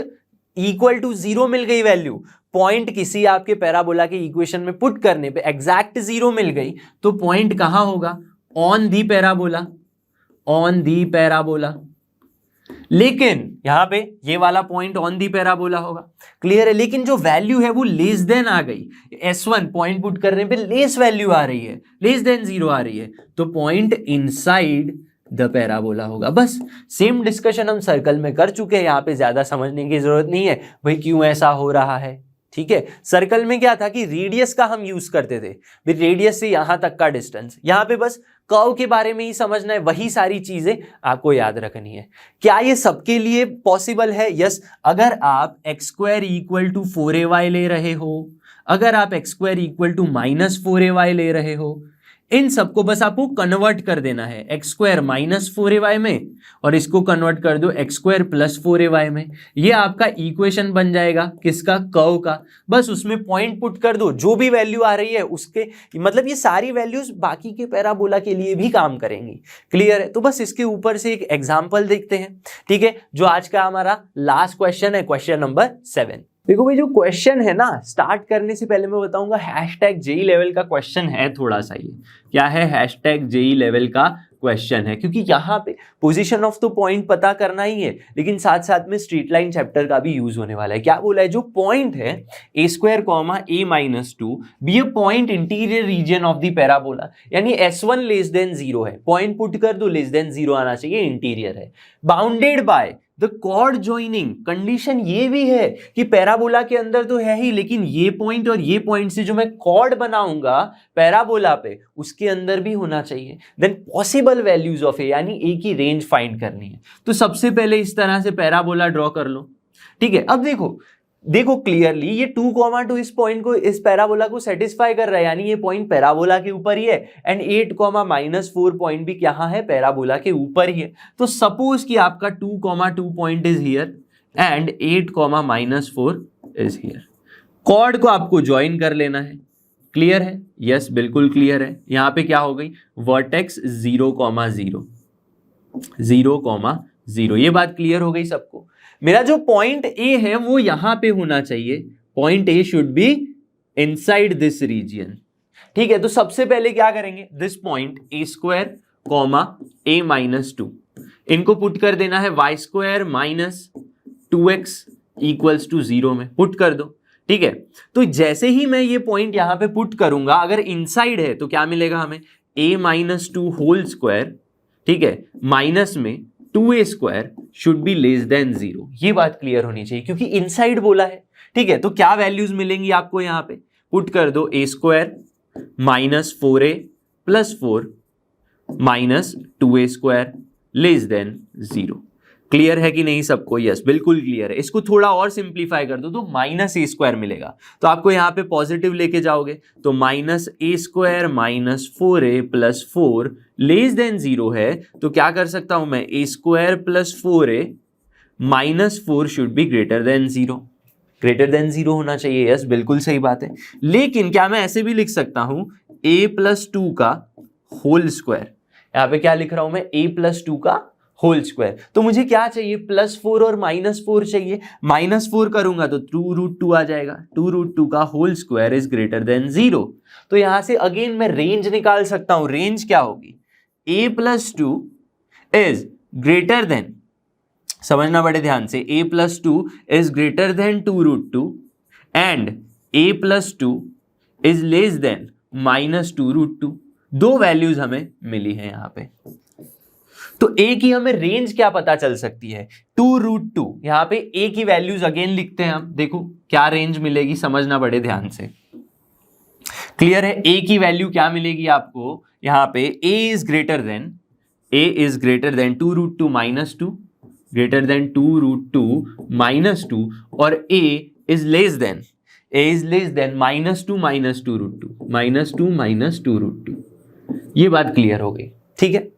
इक्वल टू 0 मिल गई वैल्यू, पॉइंट किसी आपके पैराबोला के इक्वेशन में पुट करने पे एग्जैक्ट 0 मिल गई, तो पॉइंट कहां होगा? On the parabola, on the parabola. लेकिन यहां पे ये वाला पॉइंट ऑन दी पैराबोला होगा, क्लियर है। लेकिन जो वैल्यू है वो लेस देन आ गई, s1 पॉइंट पुट करने पे लेस वैल्यू आ रही है, लेस देन 0 आ रही है, तो पॉइंट इनसाइड द पैराबोला होगा। बस सेम डिस्कशन हम सर्कल में कर चुके हैं, यहां पे ज्यादा समझने की जरूरत नहीं है भाई क्यों ऐसा हो रहा है, ठीक है। सर्कल में क्या था कि रेडियस का हम यूज करते थे, रेडियस से यहां तक का डिस्टेंस, यहां पे बस कर्व के बारे में ही समझना है, वही सारी चीजें आपको याद रखनी है। क्या ये सबके लिए पॉसिबल है? यस। अगर आप x square equal to 4ay ले रहे हो, अगर आप x square equal to minus 4ay ले रहे हो, इन सबको बस आपको कन्वर्ट कर देना है एक्स स्क्वायर माइनस 4ay में, और इसको कन्वर्ट कर दो एक्स स्क्वायर प्लस 4ay में। ये आपका इक्वेशन बन जाएगा किसका? कर्व का। बस उसमें पॉइंट पुट कर दो, जो भी वैल्यू आ रही है उसके, मतलब ये सारी वैल्यूज बाकी के पैराबोला के लिए भी काम करेंगी, क्लियर है। तो बस इसके ऊपर से एक एग्जाम्पल देखते हैं, ठीक है, जो आज का हमारा लास्ट क्वेश्चन है, क्वेश्चन नंबर 7। देखो भाई जो क्वेश्चन है ना, स्टार्ट करने से पहले मैं बताऊंगा हैशटैग जेई लेवल का क्वेश्चन है, थोड़ा सा ये क्या है? हैशटैग जेई लेवल का क्वेश्चन है, क्योंकि यहाँ पे पोजीशन ऑफ द पॉइंट पता करना ही है, लेकिन साथ साथ में स्ट्रेट लाइन चैप्टर का भी यूज होने वाला है। क्या बोला है? जो पॉइंट है a square comma a minus 2 be a point interior region of the parabola, यानी s1 लेस देन 0 है, पॉइंट पुट कर दो, लेस देन 0 आना चाहिए, इंटीरियर है, bounded by the chord joining. Condition ये भी है कि पैराबोला के अंदर तो है ही, लेकिन ये पॉइंट और ये पॉइंट से जो मैं कॉर्ड बनाऊंगा पैराबोला पे, उसके अंदर भी होना चाहिए। देन पॉसिबल वैल्यूज ऑफ ए, यानी ए की रेंज फाइंड करनी है। तो सबसे पहले इस तरह से पैराबोला ड्रॉ कर लो, ठीक है। अब देखो क्लियरली ये 2,2 इस पॉइंट को, इस पैराबोला को सेटिस्फाई कर रहा है, यानी ये पॉइंट पैराबोला के ऊपर ही है, एंड 8,-4 पॉइंट भी क्या है? पैराबोला के ऊपर ही है। तो सपोज कि आपका 2,2 point is here and 8,-4 is here. Chord को आपको ज्वाइन कर लेना है, क्लियर है? यस बिल्कुल क्लियर है। यहां पे क्या हो गई? वर्टेक्स 0,0, 0,0। ये बात क्लियर हो गई सबको? मेरा जो पॉइंट ए है वो यहां पे होना चाहिए, point a should be inside this region, ठीक है। तो सबसे पहले क्या करेंगे? This point a square comma a minus 2, इनको पुट कर देना है Y square minus 2x equals to 0 में, पुट कर दो। ठीक है। तो जैसे ही मैं ये पॉइंट यहां पे पुट करूंगा, अगर इनसाइड है तो क्या मिलेगा हमें, a minus two whole square, ठीक है, माइनस में 2a² should be less than 0। ये बात क्लियर होनी चाहिए क्योंकि इनसाइड बोला है, ठीक है। तो क्या वैल्यूज मिलेंगी आपको, यहां पे पुट कर दो a² minus 4a plus 4 minus 2a² less than 0। Clear है कि नहीं सबको? यस, बिल्कुल क्लियर है। इसको थोड़ा और सिंप्लीफाई कर दो तो -a² मिलेगा, तो आपको यहां पे पॉजिटिव लेके जाओगे तो -a² minus 4a plus 4 less than 0 है, तो क्या कर सकता हूं मैं, a² plus 4a minus 4 should be greater than 0। Greater than 0 होना चाहिए, यस बिल्कुल सही बात है। लेकिन क्या मैं ऐसे भी लिख सकता हूं a प्लस 2 का होल स्क्वायर, यहां पे क्या लिख रहा हूं मैं, a प्लस 2 का होल स्क्वायर। तो मुझे क्या चाहिए, +4 और -4 चाहिए। -4 करूंगा तो 2√2 आ जाएगा, 2√2 का whole square is greater than 0। तो यहां से अगेन मैं रेंज निकाल सकता हूं। रेंज क्या होगी, a plus 2 is greater then, समझना बड़े ध्यान से, a plus 2 is greater then 2√2 and a plus 2 is less than -2√2। दो वैल्यूज हमें मिली है यहां पे। तो a की हमें रेंज क्या पता चल सकती है, 2√2। यहां पे a की वैल्यूज अगेन लिखते हैं हम, देखो क्या रेंज मिलेगी, समझना बड़े ध्यान से। क्लियर है, a की वैल्यू क्या मिलेगी आपको यहां पे, a is greater then 2√2 minus 2, greater than 2√2 minus 2, और a is less than -2 minus 2√2। ये बात क्लियर हो गई, ठीक है।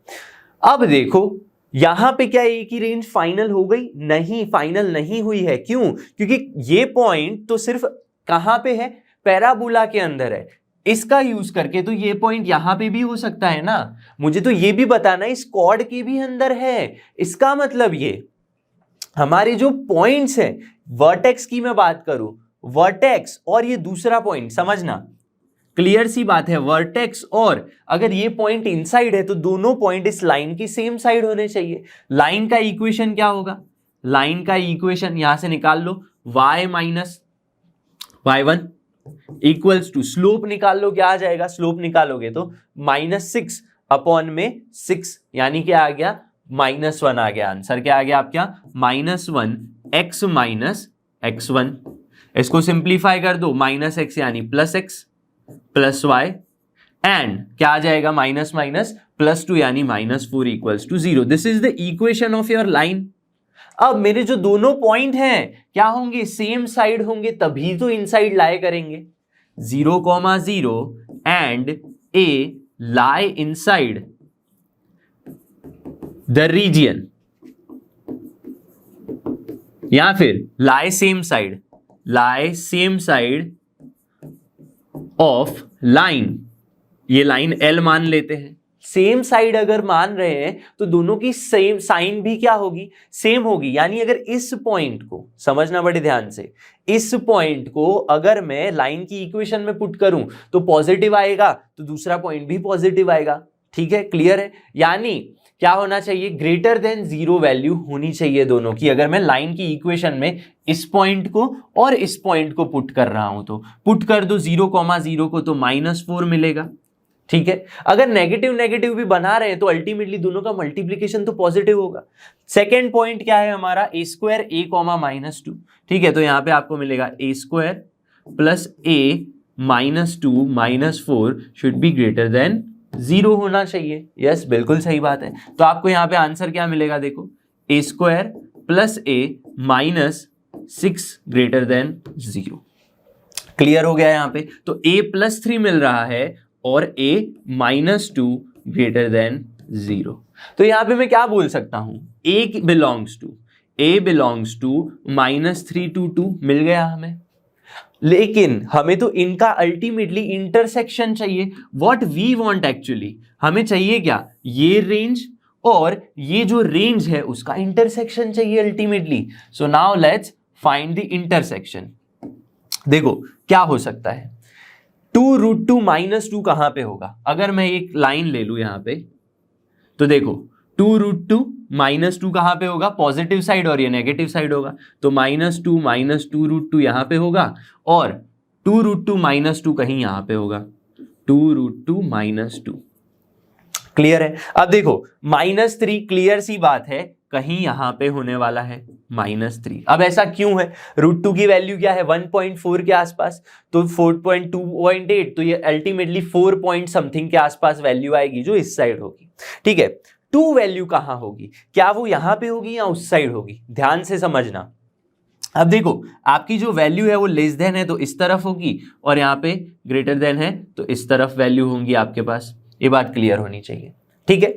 अब देखो यहां पे क्या a की रेंज फाइनल हो गई, नहीं फाइनल नहीं हुई है। क्यों, क्योंकि ये पॉइंट तो सिर्फ कहां पे है, पैराबोला के अंदर है। इसका यूज करके तो ये पॉइंट यहां पे भी हो सकता है ना, मुझे तो ये भी बताना इस कॉर्ड के भी अंदर है। इसका मतलब ये हमारे जो पॉइंट्स है, वर्टेक्स की मैं बात करूं, वर्टेक्स और ये दूसरा पॉइंट, समझना क्लियर सी बात है, वर्टेक्स और अगर ये पॉइंट इनसाइड है तो दोनों पॉइंट इस लाइन की सेम साइड होने चाहिए। लाइन का इक्वेशन क्या होगा, लाइन का इक्वेशन यहां से निकाल लो, y minus y1 equals to, slope निकाल लो, क्या आ जाएगा, स्लोप निकालोगे तो -6 अपॉन में 6, यानी क्या आ गया, -1 आ गया। आंसर क्या आ गया आपका, -1 x माइनस x1। इसको सिंप्लीफाई कर दो, -x यानी +x प्लस वाई, एंड क्या आ जाएगा, माइनस +2 यानी -4 equals to 0। This is the equation of your line. अब मेरे जो दोनों पॉइंट हैं क्या होंगे, सेम साइड होंगे, तभी तो इनसाइड लाई करेंगे। 0,0 and a lie inside the region, या फिर लाई सेम साइड ऑफ लाइन। ये लाइन L मान लेते हैं, सेम साइड अगर मान रहे हैं तो दोनों की सेम साइन भी क्या होगी, सेम होगी। यानी अगर इस पॉइंट को, समझना बड़े ध्यान से, इस पॉइंट को अगर मैं लाइन की इक्वेशन में पुट करूं तो पॉजिटिव आएगा, तो दूसरा पॉइंट भी पॉजिटिव आएगा। ठीक है, क्लियर है। यानी क्या होना चाहिए, ग्रेटर देन 0 वैल्यू होनी चाहिए दोनों की। अगर मैं लाइन की इक्वेशन में इस पॉइंट को और इस पॉइंट को पुट कर रहा हूं तो पुट कर दो 0,0 को तो -4 मिलेगा। ठीक है, अगर नेगेटिव भी बना रहे हैं तो अल्टीमेटली दोनों का मल्टीप्लीकेशन तो पॉजिटिव होगा। सेकेंड पॉइंट क्या है हमारा, a² a, -2। ठीक है, तो यहां पे आपको मिलेगा a² plus a -2 -4 should be greater than 0 होना चाहिए। यस, बिल्कुल सही बात है। तो आपको यहां पे आंसर क्या मिलेगा, देखो a² plus a -6 greater than 0। Clear हो गया यहां पे। तो a +3 मिल रहा है और a -2 ग्रेटर देन 0। तो यहां पे मैं क्या बोल सकता हूं, a बिलोंग्स टू -3 to 2 मिल गया हमें। लेकिन हमें तो इनका अल्टीमेटली इंटरसेक्शन चाहिए। व्हाट वी वांट एक्चुअली, हमें चाहिए क्या, ये रेंज और ये जो रेंज है उसका इंटरसेक्शन चाहिए ultimately. So now let's find the intersection. देखो क्या हो सकता है, 2√2 -2 कहां पे होगा, अगर मैं एक लाइन ले लू यहां पे तो देखो 2√2 -2 कहाँ पे होगा, पॉजिटिव साइड, और ये नेगेटिव साइड होगा, तो -2 यहाँ पे होगा, और 2√2 -2 कहीं यहाँ पे होगा, 2√2 -2। क्लियर है। अब देखो -3 क्लियर सी बात है कहीं यहां पे होने वाला है -3। अब ऐसा क्यों है, √2 की वैल्यू क्या है 1.4 के आसपास, तो 4.2.8, तो ये अल्टीमेटली 4 पॉइंट समथिंग के आसपास वैल्यू आएगी जो इस साइड होगी। ठीक है, 2 वैल्यू कहां होगी, क्या वो यहां पे होगी या उस साइड होगी, ध्यान से समझना। अब देखो आपकी जो वैल्यू है वो लेस देन है तो इस तरफ होगी, और यहाँ पे ग्रेटर देन है तो इस तरफ वैल्यू होंगी आपके पास, ये बात क्लियर होनी चाहिए। ठीक है,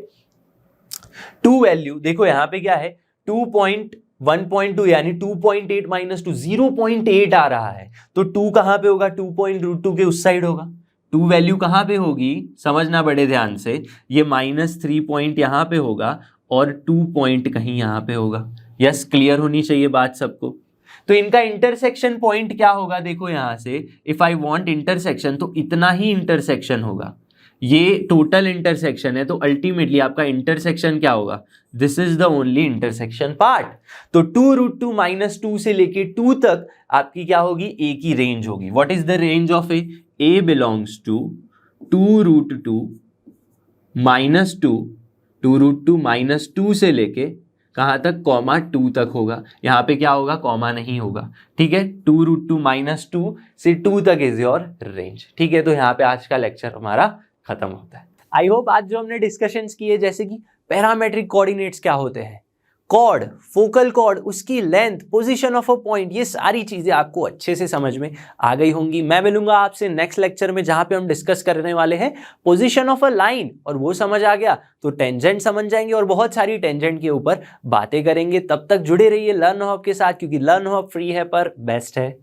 2 वैल्यू देखो यहाँ पे क्या है 2.1.2 यानी 2.8 -2 0.8 आ रहा है, तो 2 कहां पे होगा, 2.2 के उस साइड होगा। 2 वैल्यू कहां पे होगी, समझना बड़े ध्यान से, ये -3 पॉइंट यहां पे होगा और 2 पॉइंट कहीं यहां पे होगा। यस, क्लियर होनी चाहिए बात सबको। तो इनका इंटरसेक्शन पॉइंट क्या होगा, देखो यहां से इफ आई वांट इंटरसेक्शन तो इतना ही इंटरसेक्शन होगा, ये टोटल इंटरसेक्शन है, तो अल्टीमेटली आपका इंटरसेक्शन क्या होगा, this is the only intersection part. तो 2√2 -2 से लेके 2 तक आपकी क्या होगी, ए की रेंज होगी। What is the range of a belongs to 2√2 -2, 2√2 -2 से लेके कहां तक, (2 तक होगा। यहाँ पे क्या होगा, कॉमा नहीं होगा। ठीक है, 2√2 -2 से 2 तक इज योर रेंज। ठीक है, तो यहाँ पे आज का लेक्चर हमारा खत्म होता है। आई होप आज जो हमने डिस्कशंस किए, जैसे कि पैरामेट्रिक कोऑर्डिनेट्स क्या होते हैं, कॉर्ड, फोकल कॉर्ड, उसकी length, position of a point, ये सारी चीजें आपको अच्छे से समझ में आ गई होंगी। मैं मिलूंगा आपसे नेक्स्ट लेक्चर में जहां पे हम डिस्कस करने वाले हैं पोजीशन ऑफ अ लाइन, और वो समझ आ गया तो टेंजेंट समझ जाएंगे और बहुत सारी टेंजेंट के ऊपर बातें करेंगे। तब तक जुड़े रहिए लर्न हब के साथ, क्योंकि लर्न हब फ्री है पर बेस्ट है।